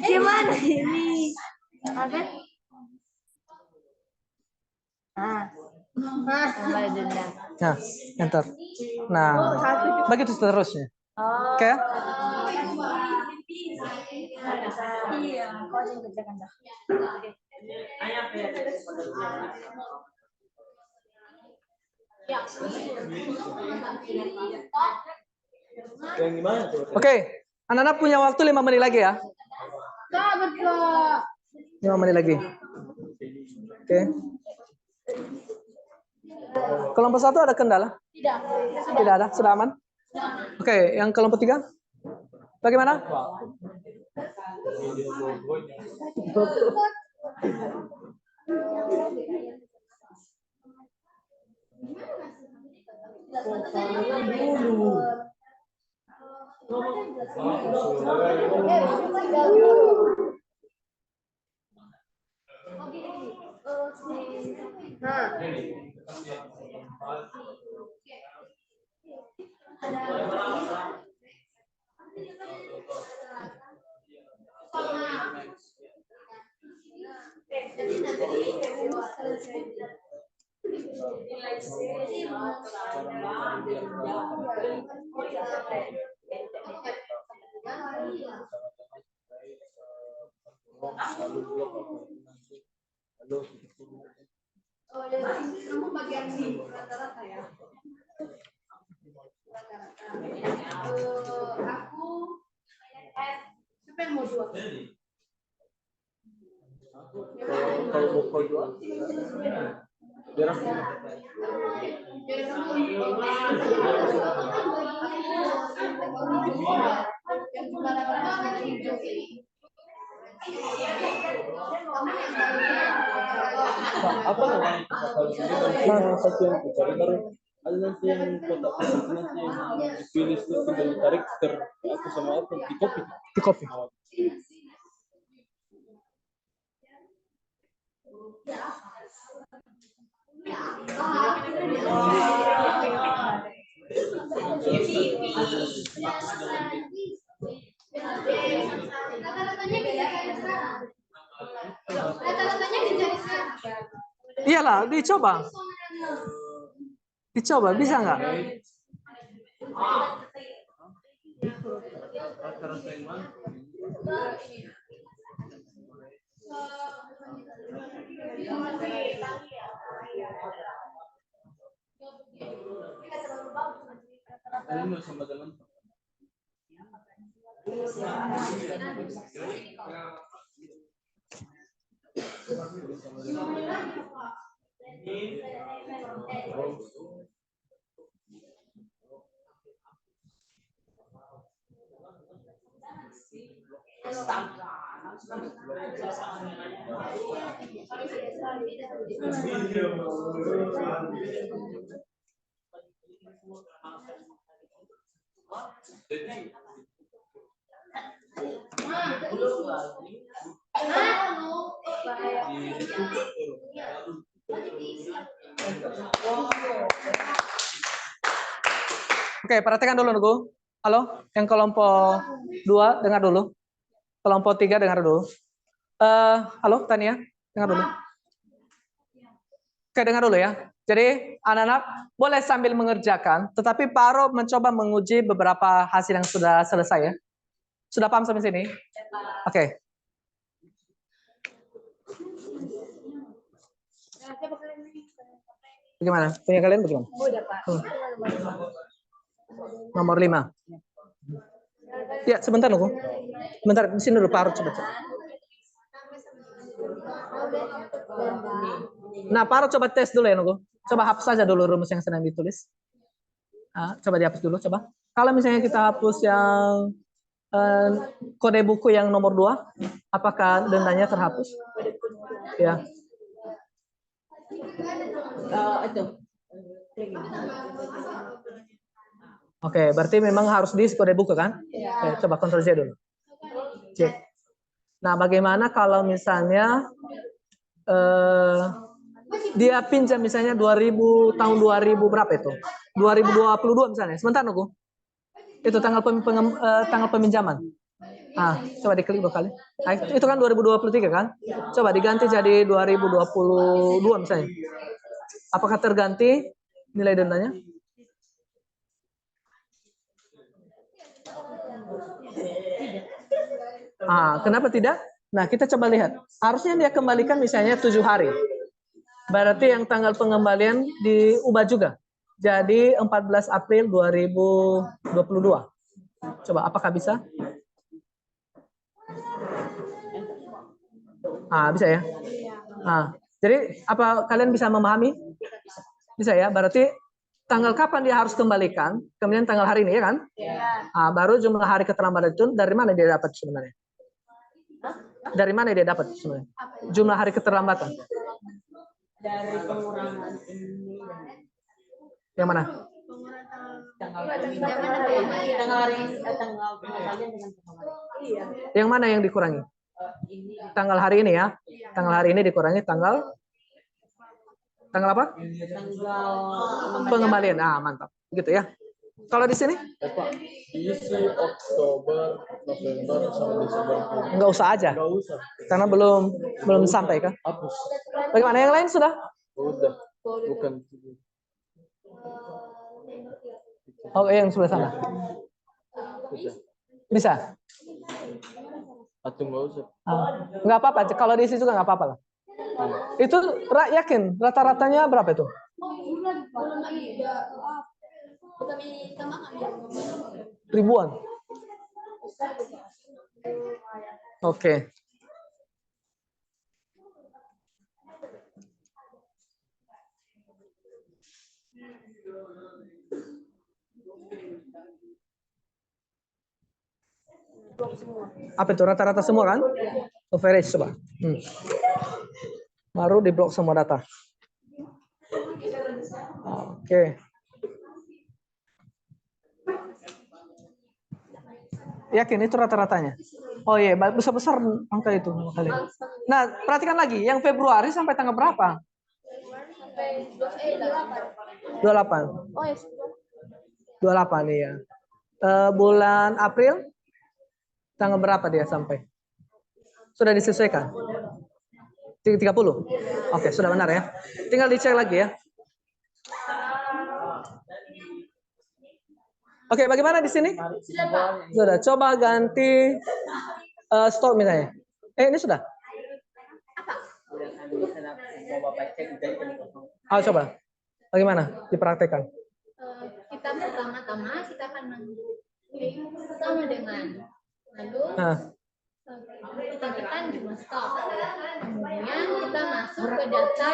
Gimana ini? Apa? Tambah denda. Nah, enter. Nah, begitu seterusnya. Oke? Iya, kau yang kerjakan dah. Oke, anak-anak punya waktu 5 menit lagi ya. Kak, betul. 5 menit lagi. Oke. Kelompok 1 ada kendala? Tidak. Tidak ada, sudah aman? Oke, yang kelompok 3? Bagaimana? Oh, jadi kamu bagian rata-rata ya? Rata-rata. Aku siapa yang mau jual? Kalau mau kau jual, biar aku. Apa namanya? Kalau satu yang dicari baru ada nanti yang kotak itu nanti yang dipilih itu tinggal ditarik ter aku sama apa di kopi. Di kopi. Rata-ratanya beda kayak sekarang. Rata-ratanya dicari sekarang. Iyalah, dicoba. Dicoba, bisa nggak? Ini sama dengan Oke, perhatikan dulu, Nugu. Halo, yang kelompok 2, dengar dulu. Kelompok 3, dengar dulu. Halo, Tania, dengar dulu. Oke, dengar dulu ya. Jadi, anak-anak boleh sambil mengerjakan, tetapi Pak Aro mencoba menguji beberapa hasil yang sudah selesai ya. Sudah paham sampai sini? Oke. Bagaimana? Punya kalian bagaimana? Udah, Pak. Nomor 5. Ya, sebentar Nugu. Sebentar, di sini dulu Pak Aro coba. Nah, Pak Aro coba tes dulu ya Nugu. Coba hapus saja dulu rumus yang sedang ditulis. Coba dihapus dulu, coba. Kalau misalnya kita hapus yang kode buku yang nomor 2, apakah dendanya terhapus? Ya. Itu. Oke, berarti memang harus diisi kode buku kan? Oke, coba kontrol Z dulu. Cek. Nah, bagaimana kalau misalnya dia pinjam misalnya 2000 tahun 2000 berapa itu? 2022 misalnya. Sebentar Nugu. Itu tanggal tanggal peminjaman. Coba diklik 2 kali. Nah, itu kan 2023 kan? Coba diganti jadi 2022 misalnya. Apakah terganti nilai dendanya? Kenapa tidak? Nah, kita coba lihat. Harusnya dia kembalikan misalnya 7 hari. Berarti yang tanggal pengembalian diubah juga. Jadi 14 April 2022. Coba, apakah bisa? Bisa ya? Jadi, apa kalian bisa memahami? Bisa ya? Berarti tanggal kapan dia harus kembalikan, kemudian tanggal hari ini, ya kan? Baru jumlah hari keterlambatan itu dari mana dia dapat sebenarnya? Dari mana dia dapat sebenarnya? Jumlah hari keterlambatan. Dari pengurangan ini. Yang mana? Pengurangan Tanggal pengembalian dengan pengembalian. Yang mana yang dikurangi? Ini Tanggal hari ini ya. Tanggal hari ini dikurangi tanggal apa? tanggal Pengembalian. Ah, mantap. Gitu ya. Kalau di sini? Pak, isi Oktober, November, sama Desember. Nggak usah aja. Nggak usah. Karena belum sampai kan? Hapus. Bagaimana yang lain sudah? Udah. Bukan. Oh, yang sebelah sana. Udah. Bisa? Atau nggak usah. Nggak apa-apa. Kalau diisi juga nggak apa-apa lah. Itu yakin rata-ratanya berapa itu? Ribuan. Oke. Apa itu rata-rata semua kan? Average coba. Baru di blok semua data. Oke. Yakin itu rata-ratanya? Oh iya, besar-besar angka itu kali. Nah, perhatikan lagi, yang Februari sampai tanggal berapa? 28. 28 iya. Bulan April tanggal berapa dia sampai? Sudah disesuaikan? 30? Oke, sudah benar ya. Tinggal dicek lagi ya. Oke, bagaimana di sini? Sudah. Coba ganti stok misalnya. Ini sudah. Ayo coba. Bagaimana dipraktekkan? Kita pertama-tama kita akan mengklik sama dengan lalu kita tekan jumlah stok. Kemudian kita masuk ke data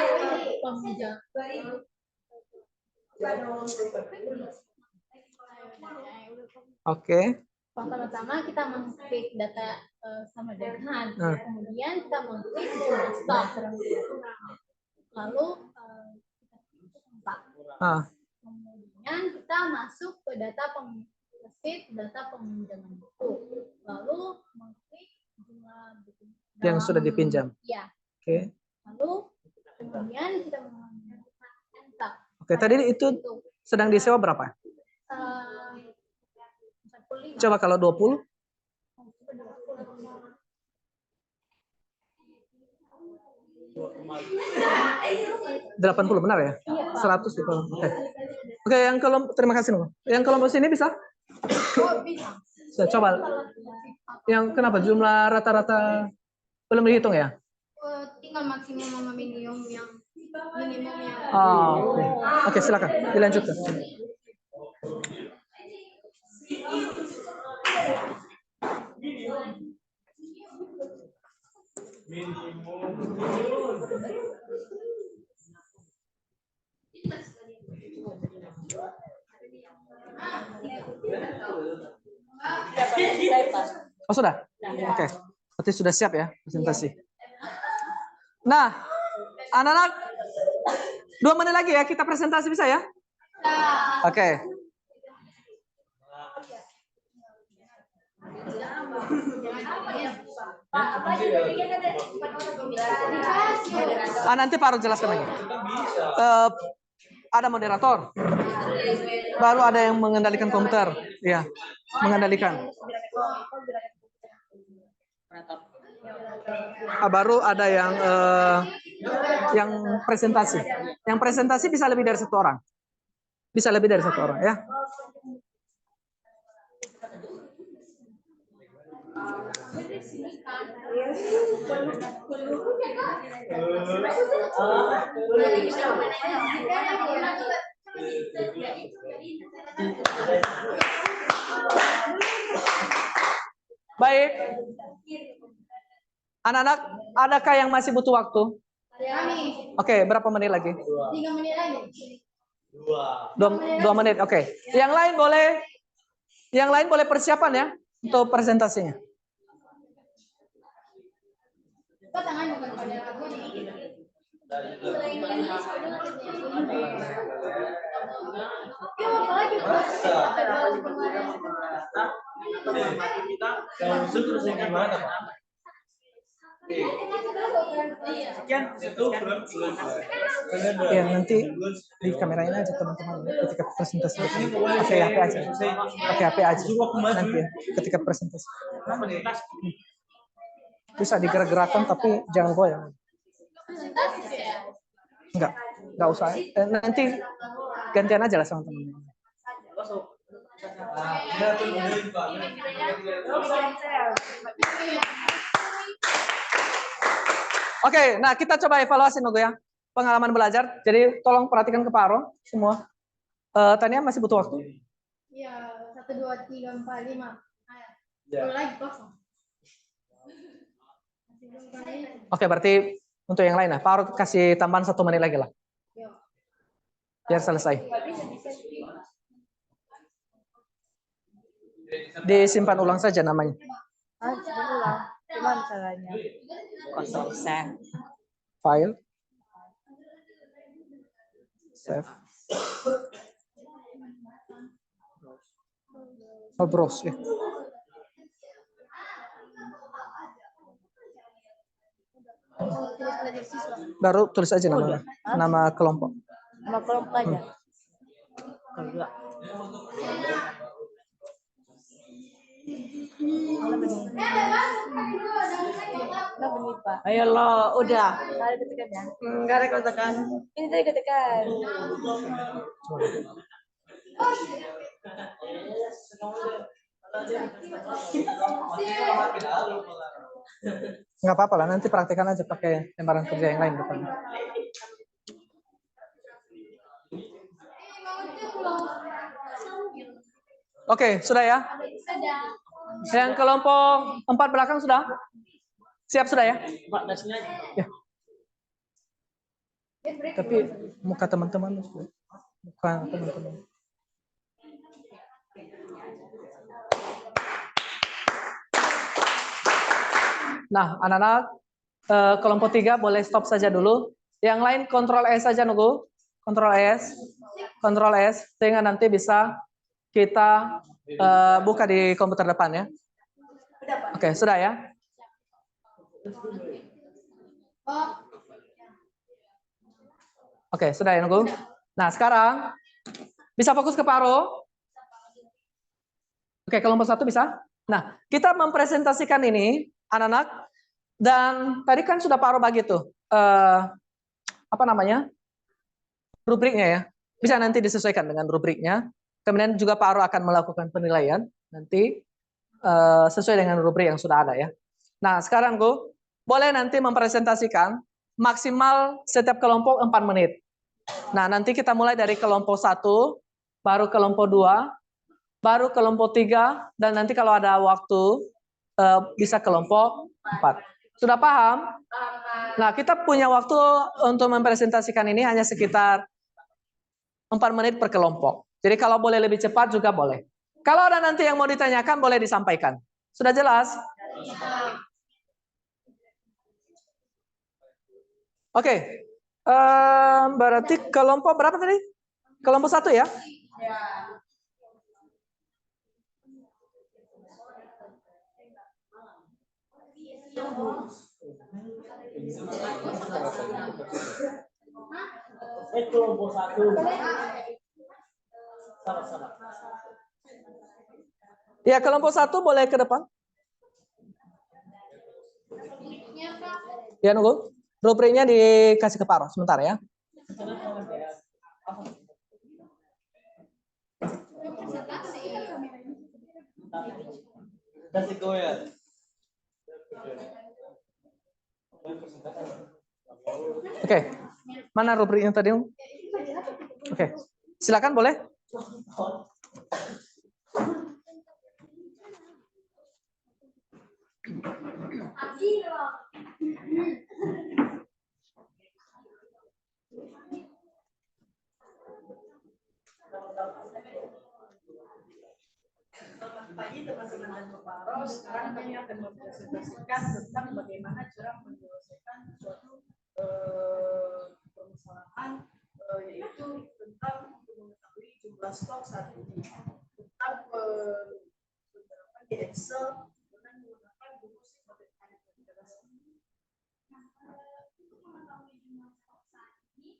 peminjam. Oke. Pertama-tama kita mengklik data sama dengan, kemudian kita mengklik jumlah stok. Lalu kita klik tempat. Kemudian kita masuk ke data peminjaman buku. Lalu mengklik jumlah buku yang sudah dipinjam. Ya. Oke. Lalu kemudian kita mengklik enter. Oke, tadi itu sedang disewa berapa? 45. Coba kalau 20. 80 benar ya? 100 gitu. Oke. Oke, yang kelompok terima kasih Nung. Yang kelompok sini bisa? Saya coba. Yang kenapa jumlah rata-rata belum dihitung ya? Tinggal maksimum sama minimum yang Oke, silakan dilanjutkan. Oh sudah? Oke. Berarti sudah siap ya presentasi. Nah, anak-anak 2 menit lagi ya kita presentasi bisa ya? Oke. Nanti Pak Arun jelaskan lagi. Ada moderator, baru ada yang mengendalikan komputer, ya, mengendalikan. Baru ada yang presentasi. Yang presentasi bisa lebih dari 1 orang, bisa lebih dari 1 orang, ya. Baik, anak-anak, adakah yang masih butuh waktu? Oke, berapa menit lagi? 3 menit lagi. 2 menit, oke. Yang lain boleh persiapan ya untuk presentasinya. Kalau musuh terus yang gimana, Pak? Ya nanti di kamerain aja teman-teman ketika presentasi pakai HP aja, nanti ya, ketika presentasi bisa digerak-gerakan tapi jangan goyang. Enggak usah. Nanti gantian aja lah sama teman-teman. Oke, nah kita coba evaluasi Nugo ya. Pengalaman belajar. Jadi tolong perhatikan ke Pak Aro semua. Tania masih butuh waktu? Iya, 1, 2, 3, 4, 5. Ayo. Lagi kosong. Oke, berarti untuk yang lain. Nah, Pak Aro kasih tambahan 1 menit lagi lah. Biar selesai. Disimpan ulang saja namanya. Simpan ulang. Gimana caranya? Konsisten. File. Save. Oh, browse ya. Baru tulis aja namanya. Nama kelompok. Nama kelompok aja. Ayo lo, udah. Tadi ketekan ya. Enggak ada ketekan. Ini tadi ketekan. Nggak apa-apa lah, nanti praktekkan aja pakai lembaran kerja yang lain depan. Oke, sudah ya? Yang kelompok 4 belakang sudah? Siap sudah ya? Ya. Tapi muka teman-teman, muka teman-teman. Nah, anak-anak kelompok 3 boleh stop saja dulu. Yang lain Ctrl S saja nunggu. Ctrl S, sehingga nanti bisa kita buka di komputer depan ya. Oke, sudah ya? Oke, sudah ya nunggu. Nah, sekarang bisa fokus ke Paro. Oke, kelompok 1 bisa. Nah, kita mempresentasikan ini anak-anak, dan tadi kan sudah Paro bagi tuh apa namanya, rubriknya ya. Bisa nanti disesuaikan dengan rubriknya. Kemudian juga Paro akan melakukan penilaian nanti sesuai dengan rubrik yang sudah ada ya. Nah, sekarang boleh nanti mempresentasikan maksimal setiap kelompok 4 menit. Nah, nanti kita mulai dari kelompok 1, baru kelompok 2, baru kelompok 3, dan nanti kalau ada waktu bisa kelompok 4. Sudah paham? Nah, kita punya waktu untuk mempresentasikan ini hanya sekitar 4 menit per kelompok. Jadi kalau boleh lebih cepat juga boleh. Kalau ada nanti yang mau ditanyakan boleh disampaikan. Sudah jelas? Oke. Berarti kelompok berapa tadi? Kelompok 1 ya? Kelompok 1. Sama-sama. Ya, kelompok 1 boleh ke depan. Ya, nunggu. Rubriknya dikasih ke Paro sebentar ya. Kasih goyang. Oke. Mana rubriknya tadi? Oke. Silakan boleh. Selamat pagi teman-teman dan Paro. Sekarang kami akan mempresentasikan tentang bagaimana cara menyelesaikan suatu permasalahan, yaitu tentang jumlah stok saat ini. Tetap penerapan di Excel dengan menggunakan rumus matematika. Untuk mengetahui jumlah stok saat ini,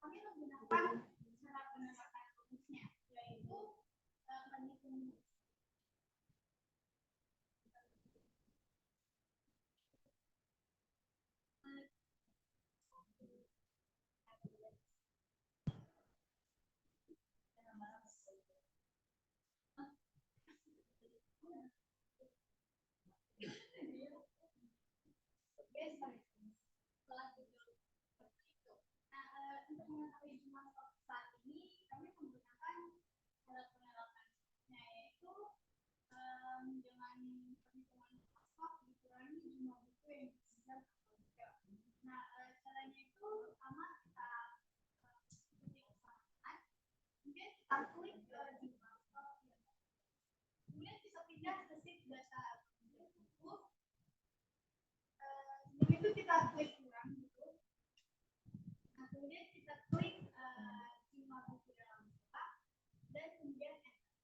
kami menggunakan cara penerapan rumusnya, yaitu menghitung untuk mengetahui jumlah stok saat ini, kami menggunakan cara penerapannya, yaitu dengan perhitungan stok dikurangi jumlah buku yang disisa. Nah, caranya itu pertama kita ketik usahakan, kemudian kita klik ke jumlah stok, kemudian kita pindah ke sheet data buku. Sebelum itu kita klik kurang dulu. Nah, kemudian kita klik jumlah buku dalam buku dan kemudian enter.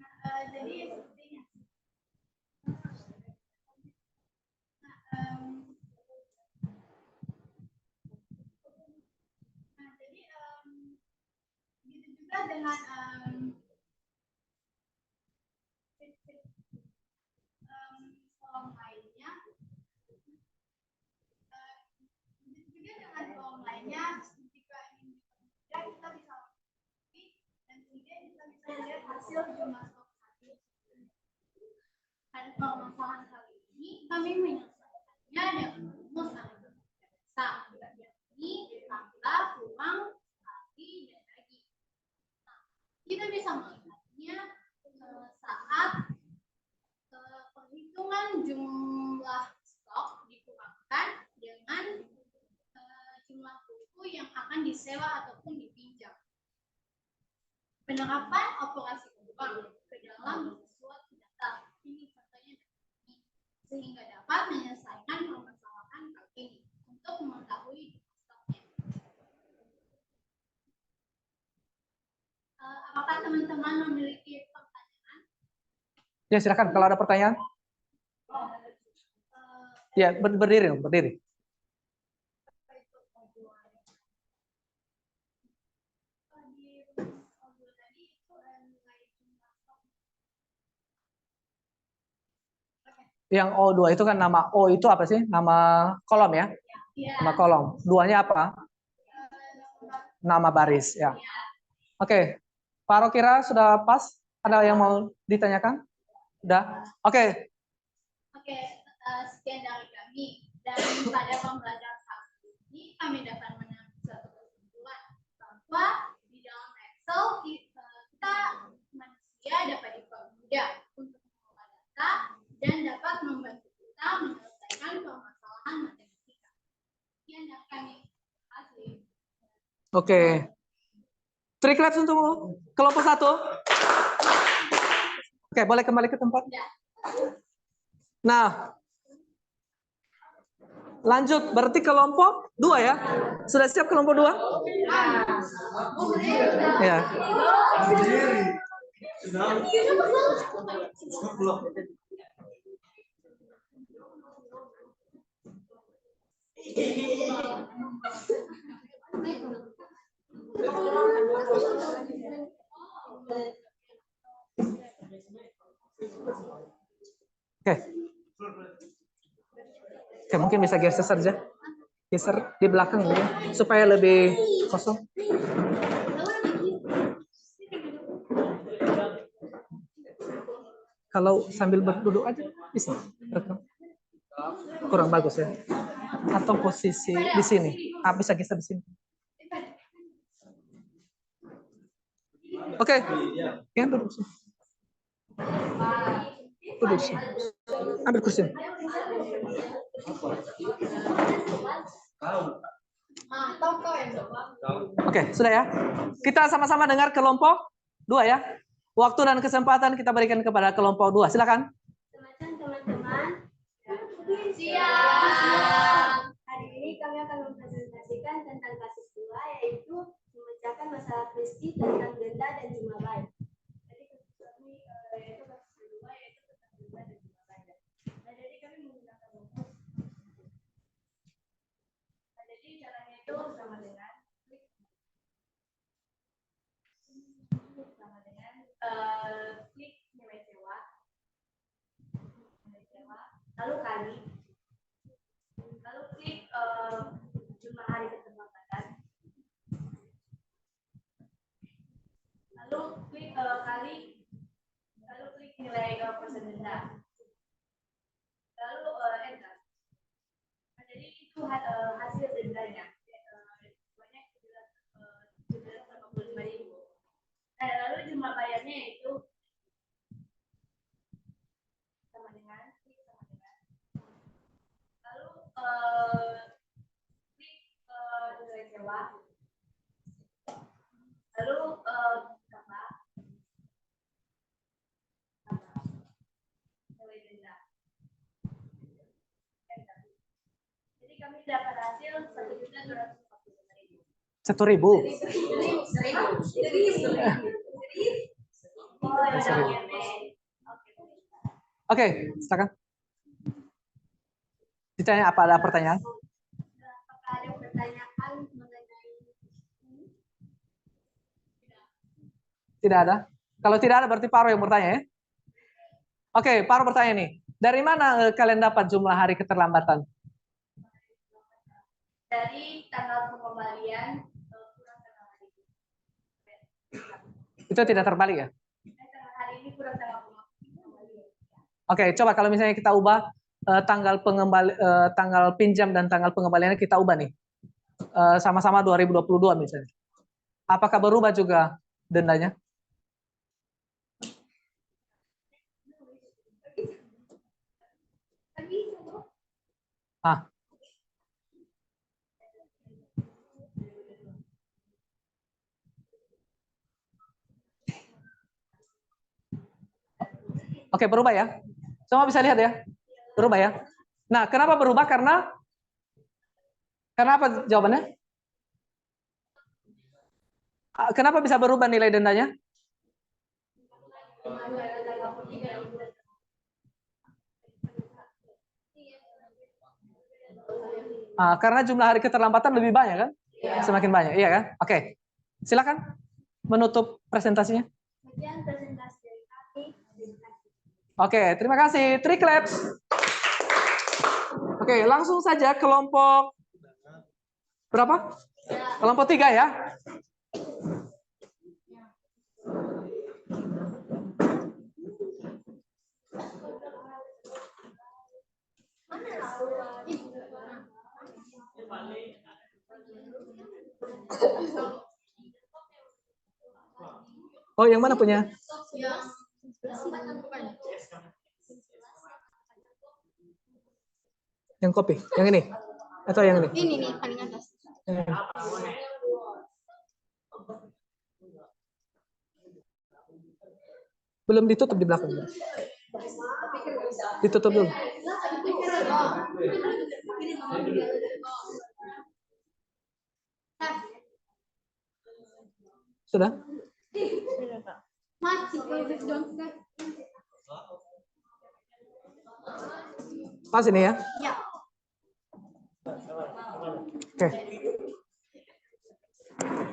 Nah, jadi sepertinya. Jadi begitu juga dengan kolom lainnya. Begitu juga dengan kolom lainnya, jika ingin kita bisa mengikuti dan kemudian kita bisa lihat hasil jumlah stok tadi. Pada permasalahan kali ini, kami menyelesaikannya dengan rumus analisa biasa, yakni tambah, kurang, kali, dan bagi. Nah, kita bisa melihatnya saat perhitungan jumlah stok dikurangkan dengan jumlah buku yang akan disewa ataupun dipinjam. Penerapan operasi kurang ke dalam suatu data. Ini contohnya ini, sehingga dapat menyelesaikan permasalahan kali ini untuk mengetahui stoknya. Apakah teman-teman memiliki pertanyaan? Ya, silakan kalau ada pertanyaan. Ya, berdiri. Yang O2 itu kan nama O itu apa sih? Nama kolom ya? Nama kolom. Duanya apa? Nama baris ya. Oke. Pak Rokira sudah pas? Ada yang mau ditanyakan? Udah? Oke. Oke, sekian dari kami. Dan pada pembelajaran kali ini kami dapat mengambil satu kesimpulan bahwa di dalam Excel kita manusia dapat dipermudah untuk mengolah data dan dapat membantu kita menyelesaikan permasalahan matematika. Sekian dari kami. Terima kasih. Oke. Three claps untuk kelompok 1. Oke, boleh kembali ke tempat. Nah, lanjut. Berarti kelompok 2 ya? Sudah siap kelompok 2? Ya. Oke. Oke, mungkin bisa geser saja. Geser di belakang ya, supaya lebih kosong. Kalau sambil berduduk aja bisa rekam. Kurang bagus ya. Atau posisi di sini. Bisa geser di sini. Oke. Yang duduk sini. Duduk sini. Ambil kursi. Oke, sudah ya. Kita sama-sama dengar kelompok 2 ya. Waktu dan kesempatan kita berikan kepada kelompok 2. Silakan. Teman-teman. Siap. Hari ini kami akan mempresentasikan tentang kasus masalah Kristi tentang denda dan jumlah baik. Jadi kasus kami yaitu kasus kedua yaitu tentang denda dan jumlah baik. Nah jadi kami menggunakan rumus. Nah jadi caranya itu sama dengan klik nilai sewa, lalu kali, lalu klik jumlah hari keterlambatan, lalu klik kali, lalu klik nilai persen denda, lalu enter. Nah, jadi itu hasil dendanya. Banyak 785.000. Nah, lalu jumlah bayarnya itu sama dengan lalu klik nilai sewa, lalu nilai denda. Jadi kami dapat hasil 1.245.000. 1.000. Oke, silakan. Ditanya apa, ada pertanyaan? Apakah ada pertanyaan mengenai ini? Tidak ada. Kalau tidak ada berarti Paro yang bertanya ya. Oke, Paro bertanya nih. Dari mana kalian dapat jumlah hari keterlambatan? Dari tanggal pengembalian kurang tanggal hari ini. Itu tidak terbalik ya? Tanggal hari ini kurang tanggal pengembalian. Oke, coba kalau misalnya kita ubah tanggal pinjam dan tanggal pengembaliannya kita ubah nih. Sama-sama 2022 misalnya. Apakah berubah juga dendanya? Ah. Oke, berubah ya. Semua bisa lihat ya. Berubah ya. Nah, kenapa berubah? Karena apa jawabannya? Kenapa bisa berubah nilai dendanya? Karena jumlah hari keterlambatan lebih banyak kan? Semakin banyak, iya kan? Oke. Silakan menutup presentasinya. Kemudian presentasi dari kami. Oke, terima kasih. Three claps. Oke, langsung saja kelompok berapa? Kelompok 3 ya. Oh, yang mana punya? Yang kopi, yang ini? Atau yang ini? Ini nih paling atas. Belum ditutup di belakang. Ditutup dulu. Sudah? Pas ini ya? Ya. Oke.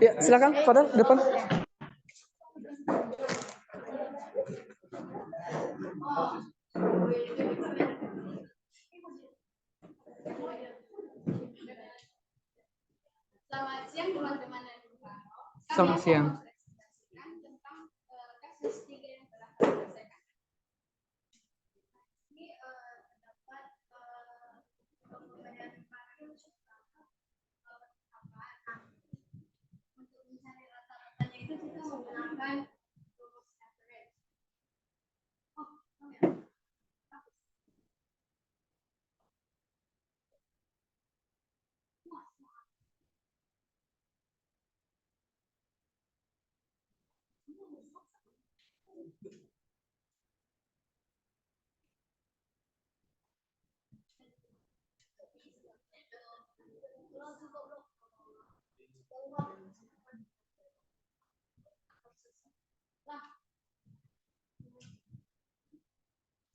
Ya, silakan, Fadal, depan. Selamat siang teman-teman dan Selamat siang. tentang kasus 3 yang telah kami selesaikan. Ini terdapat pemberian makro untuk mencari rata-ratanya itu kita menggunakan rumus average.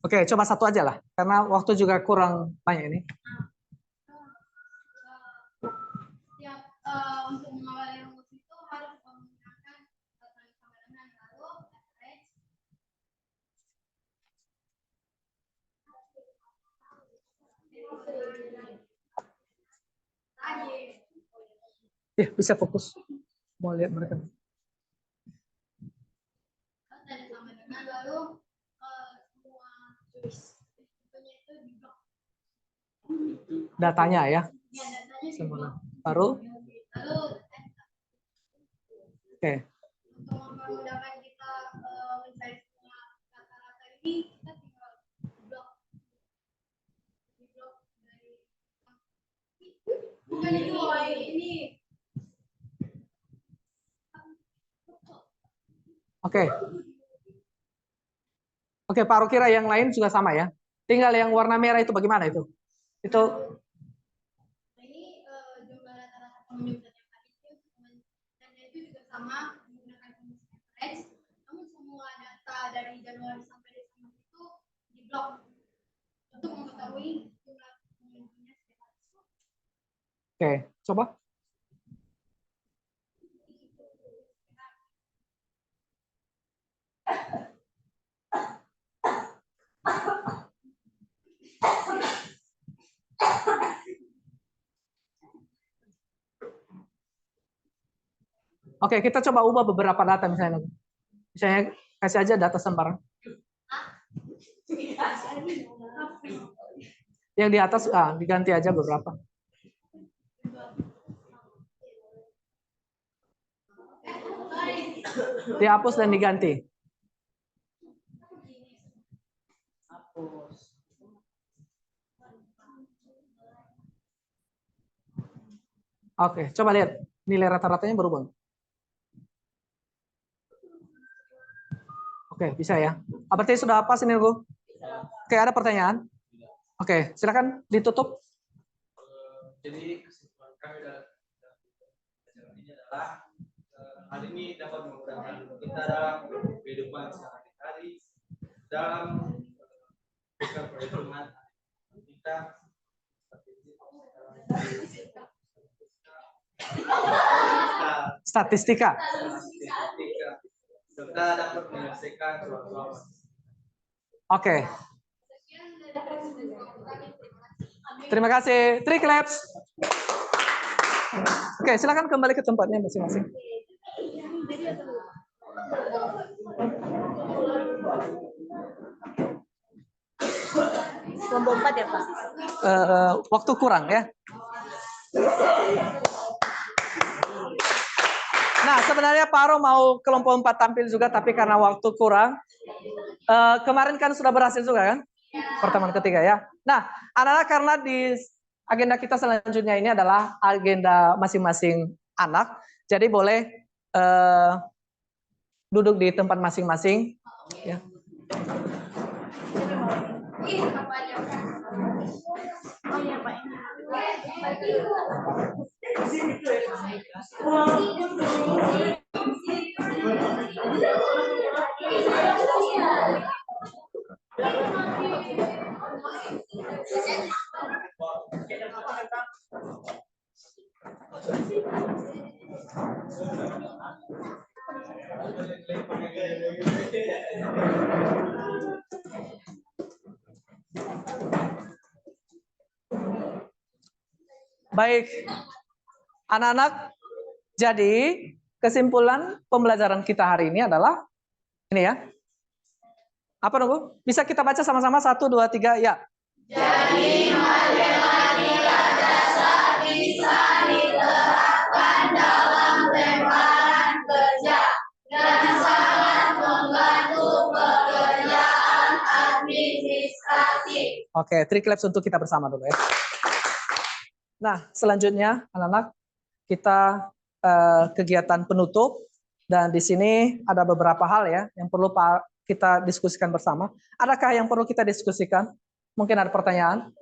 Oke, coba satu aja lah, karena waktu juga kurang banyak ini. Untuk mengawali rumus itu harus menggunakan saling sama dengan lalu Bisa fokus. Mau lihat mereka. sama dengan lalu semua contohnya itu di blok. Datanya ya. Ya, datanya di Semua. blok. Baru. Lalu Oke. untuk memudahkan kita mencari semua rata-rata ini, kita tinggal di blok dari bukan itu ini. Oke. Oke, Pak Rukira yang lain juga sama ya. Tinggal yang warna merah itu bagaimana itu? Itu Ini jumlah rata-rata pengunjung setiap hari dan itu juga sama menggunakan rumus average. Namun semua data dari Januari sampai Desember itu di blok untuk mengetahui jumlah pengunjungnya setiap hari. oke, coba. Oke, kita coba ubah beberapa data misalnya. Misalnya kasih aja data sembarang. Yang di atas diganti aja beberapa. Dihapus dan diganti. Oke, coba lihat nilai rata-ratanya berubah. Oke, bisa ya. Berarti sudah pas ini, Bu? Oke, ada pertanyaan? Oke, silakan ditutup. Jadi kesimpulan kami dalam acara ini adalah hal ini dapat memudahkan kita dalam kehidupan sehari-hari, dalam perhitungan kita Statistika. serta dapat menyelesaikan soal-soal. Oke. Terima kasih. Three claps. Oke, silakan kembali ke tempatnya masing-masing. Kelompok 4 ya, Pak? Waktu kurang ya. Nah, sebenarnya Pak Aro mau kelompok 4 tampil juga, tapi karena waktu kurang. Kemarin kan sudah berhasil juga kan? Pertemuan ketiga ya. Nah, anak-anak, karena di agenda kita selanjutnya ini adalah agenda masing-masing anak. Jadi boleh duduk di tempat masing-masing. Ya. Baik, anak-anak, jadi kesimpulan pembelajaran kita hari ini adalah ini ya. Apa nunggu? Bisa kita baca sama-sama 1, 2, 3 ya. Jadi matematika dasar bisa diterapkan dalam lemparan kerja dan sangat membantu pekerjaan administratif. Oke, 3 claps untuk kita bersama dulu ya. Nah, selanjutnya anak-anak, kita kegiatan penutup, dan di sini ada beberapa hal ya yang perlu kita diskusikan bersama. Adakah yang perlu kita diskusikan? Mungkin ada pertanyaan?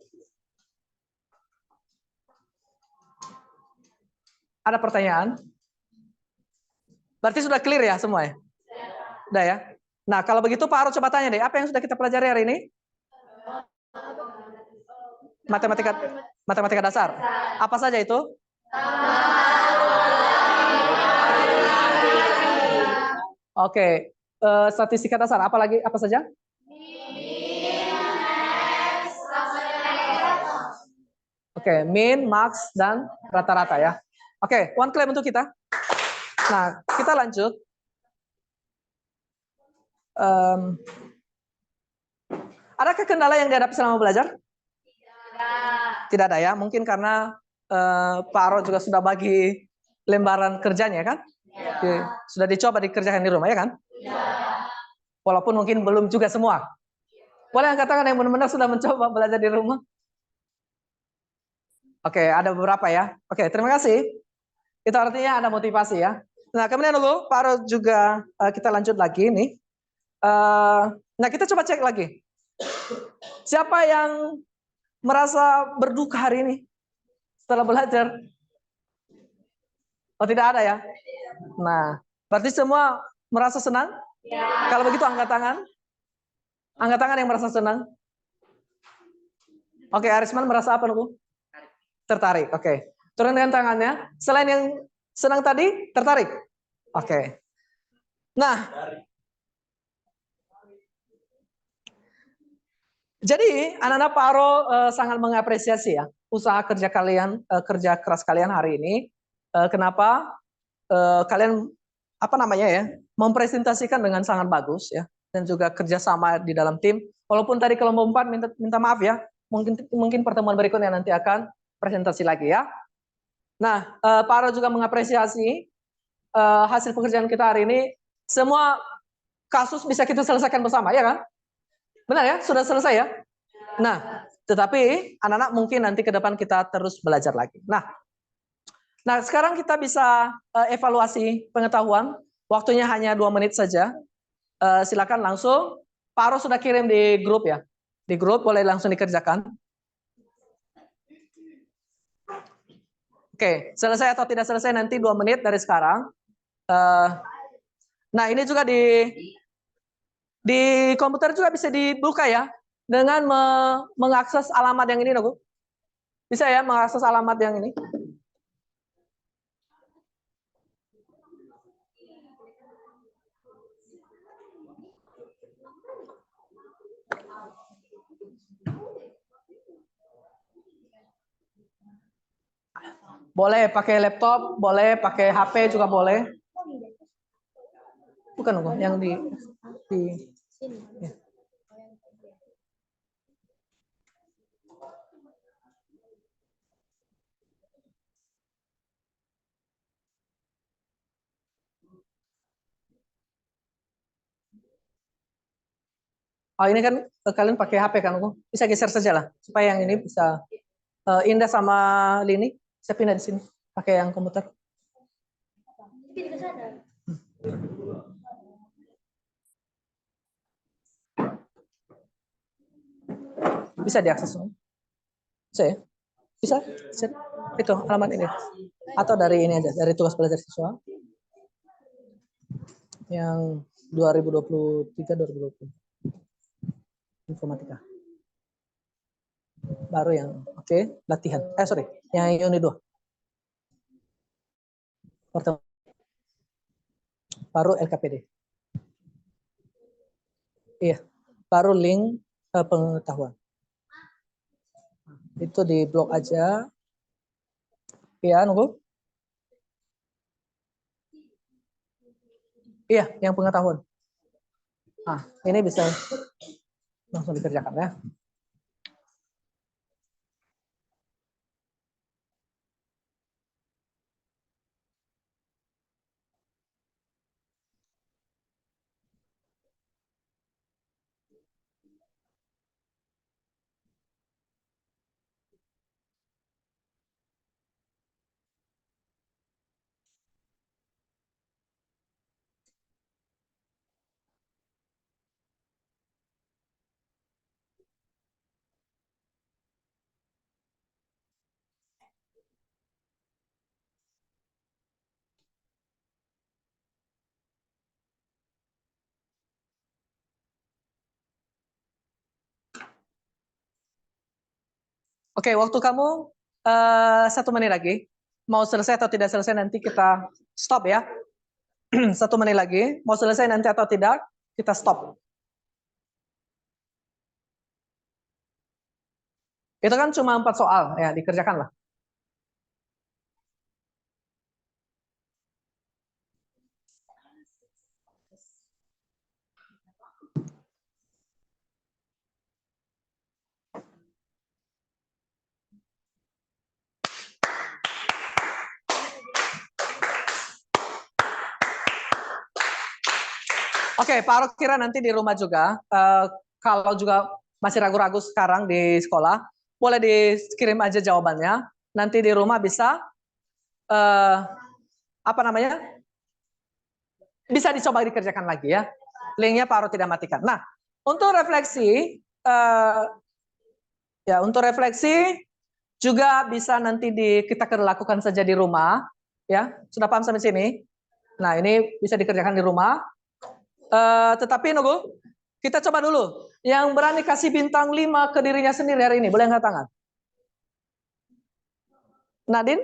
Ada pertanyaan? Berarti sudah clear ya semua ya? Sudah ya? Nah, kalau begitu Pak Aro coba tanya deh, apa yang sudah kita pelajari hari ini? Matematika matematika dasar. Apa saja itu? Oke, statistika dasar. Apa lagi? Apa saja? Oke, min, max, dan rata-rata ya. Oke, one claim untuk kita. Nah, kita lanjut. Adakah kendala yang dihadapi selama belajar? Tidak ada ya. Mungkin karena Pak Aro juga sudah bagi lembaran kerjanya kan? Oke, sudah dicoba dikerjakan di rumah ya kan? Walaupun mungkin belum juga semua. Boleh angkat tangan yang benar-benar sudah mencoba belajar di rumah? Oke, ada beberapa ya. Oke, terima kasih. Itu artinya ada motivasi ya. Nah, kemudian dulu Pak Aro juga kita lanjut lagi nih. Nah, kita coba cek lagi. Siapa yang merasa berduka hari ini setelah belajar? Oh, tidak ada ya? Nah, berarti semua merasa senang? Ya. Kalau begitu angkat tangan. Angkat tangan yang merasa senang. Oke, Arisman merasa apa, Nuku? Tertarik. Oke. Turunkan tangannya. Selain yang senang tadi, tertarik? Oke. Nah, jadi anak-anak Pak Aro sangat mengapresiasi ya usaha kerja kalian, kerja keras kalian hari ini. Kenapa kalian apa namanya ya mempresentasikan dengan sangat bagus ya dan juga kerjasama di dalam tim. Walaupun tadi kelompok 4 minta maaf ya, mungkin pertemuan berikutnya nanti akan presentasi lagi ya. Nah, Pak Aro juga mengapresiasi hasil pekerjaan kita hari ini. Semua kasus bisa kita selesaikan bersama ya kan? Benar ya? Sudah selesai ya? Nah, tetapi anak-anak mungkin nanti ke depan kita terus belajar lagi. Nah, sekarang kita bisa evaluasi pengetahuan. Waktunya hanya 2 menit saja. Silakan langsung. Pak Aro sudah kirim di grup ya. Di grup boleh langsung dikerjakan. Oke, selesai atau tidak selesai nanti 2 menit dari sekarang. Nah, ini juga di komputer juga bisa dibuka ya. Dengan mengakses alamat yang ini, loh. Bisa ya mengakses alamat yang ini. Boleh pakai laptop, boleh pakai HP juga boleh. Bukan loh, yang di ya. Oh, ini kan kalian pakai HP kan, bisa geser saja lah supaya yang ini bisa Indah sama Lini saya pindah di sini pakai yang komputer. Bisa diakses bisa ya? Bisa? Itu alamat ini atau dari ini aja, dari tugas belajar siswa yang 2023-2020 informatika baru yang latihan sorry yang unit 2 pertama baru LKPD iya baru link pengetahuan itu di blok aja ya nunggu iya yang pengetahuan ini bisa langsung dikerjakan ya. Oke, waktu kamu 1 menit lagi. Mau selesai atau tidak selesai nanti kita stop ya. 1 menit lagi. Mau selesai nanti atau tidak, kita stop. Itu kan cuma 4 soal, ya dikerjakan lah. Oke, Pak Aro kira nanti di rumah juga, kalau juga masih ragu-ragu sekarang di sekolah, boleh dikirim aja jawabannya. Nanti di rumah bisa, apa namanya, bisa dicoba dikerjakan lagi ya. Linknya Pak Aro tidak matikan. Nah, untuk refleksi, untuk refleksi juga bisa nanti kita lakukan saja di rumah, ya. Sudah paham sampai sini? Nah, ini bisa dikerjakan di rumah. Tetapi nunggu, kita coba dulu. Yang berani kasih bintang 5 ke dirinya sendiri hari ini, boleh angkat tangan? Nadine?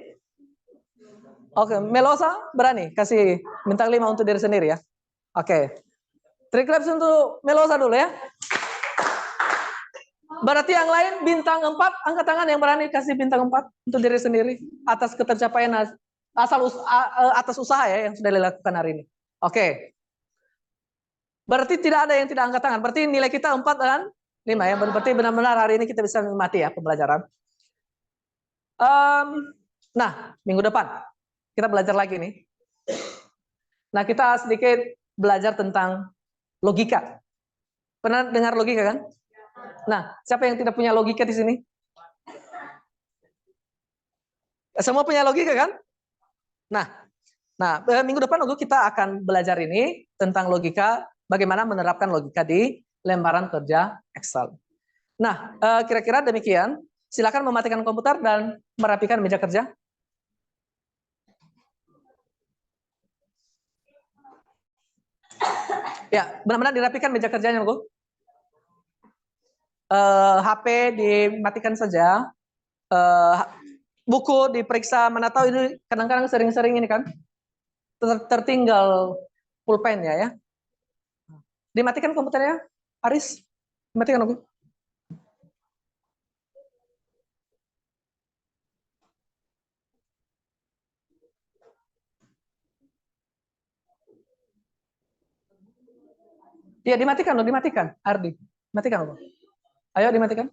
Oke, Melosa berani kasih bintang 5 untuk diri sendiri ya. Oke. Three claps untuk Melosa dulu ya. Berarti yang lain bintang 4, angkat tangan yang berani kasih bintang 4 untuk diri sendiri atas ketercapaian atas usaha ya yang sudah dilakukan hari ini. Oke. Berarti tidak ada yang tidak angkat tangan. Berarti nilai kita 4 dan 5 ya. Berarti benar-benar hari ini kita bisa menikmati ya pembelajaran. Nah, minggu depan kita belajar lagi nih. Nah, kita sedikit belajar tentang logika. Pernah dengar logika kan? Nah, siapa yang tidak punya logika di sini? Semua punya logika kan? Nah, minggu depan kita akan belajar ini tentang logika, bagaimana menerapkan logika di lembaran kerja Excel. Nah, kira-kira demikian. Silakan mematikan komputer dan merapikan meja kerja. Ya, benar-benar dirapikan meja kerjanya, Bu. HP dimatikan saja. Buku diperiksa, mana tahu ini kadang-kadang sering-sering ini kan tertinggal pulpennya ya. Dimatikan komputernya, Aris. Dimatikan aku. Iya, dimatikan loh, dimatikan. Ardi, matikan loh. Ayo dimatikan.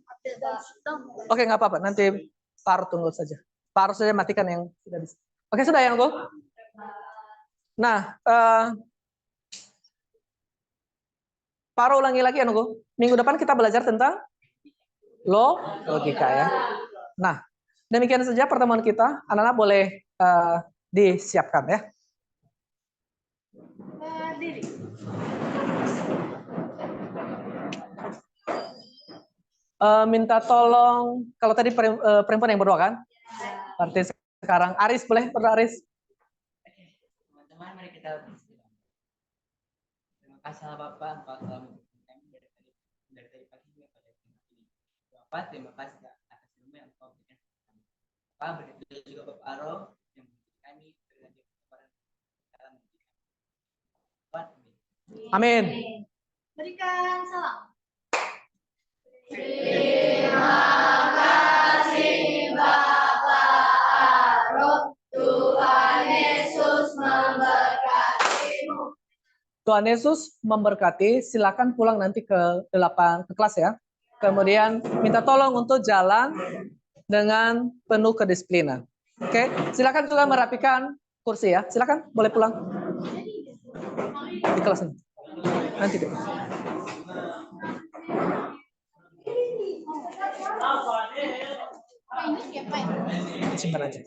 Oke, nggak apa-apa. Nanti Pak tunggu saja. Pak saja matikan yang sudah bisa. Oke, sudah ya, Nunggu. Nah, Pak ulangi lagi ya, Nunggu. Minggu depan kita belajar tentang logika ya. Nah, demikian saja pertemuan kita. Anak-anak boleh disiapkan ya. Minta tolong, kalau tadi perempuan yang berdoa kan? Berarti sekarang Aris boleh berdoa Aris? Teman-teman, mari kita berdoa. Terima kasih Bapak, Bapak selalu kami dari tadi pagi hingga pada siang ini. Bapak, terima kasih atas ilmu yang Engkau berikan kepada kami. Bapak, berkati juga Bapak Aro yang memberi kami belajar kepada dalam mendidik kami. Amin. Berikan salam. Terima kasih Bapak Aro. Tuhan Yesus memberkatimu. Tuhan Yesus memberkati. Silakan pulang nanti ke kelas ya. Kemudian minta tolong untuk jalan dengan penuh kedisiplinan. Oke, silakan juga merapikan kursi ya. Silakan, boleh pulang di kelas ini. Nanti deh. Simpan aja.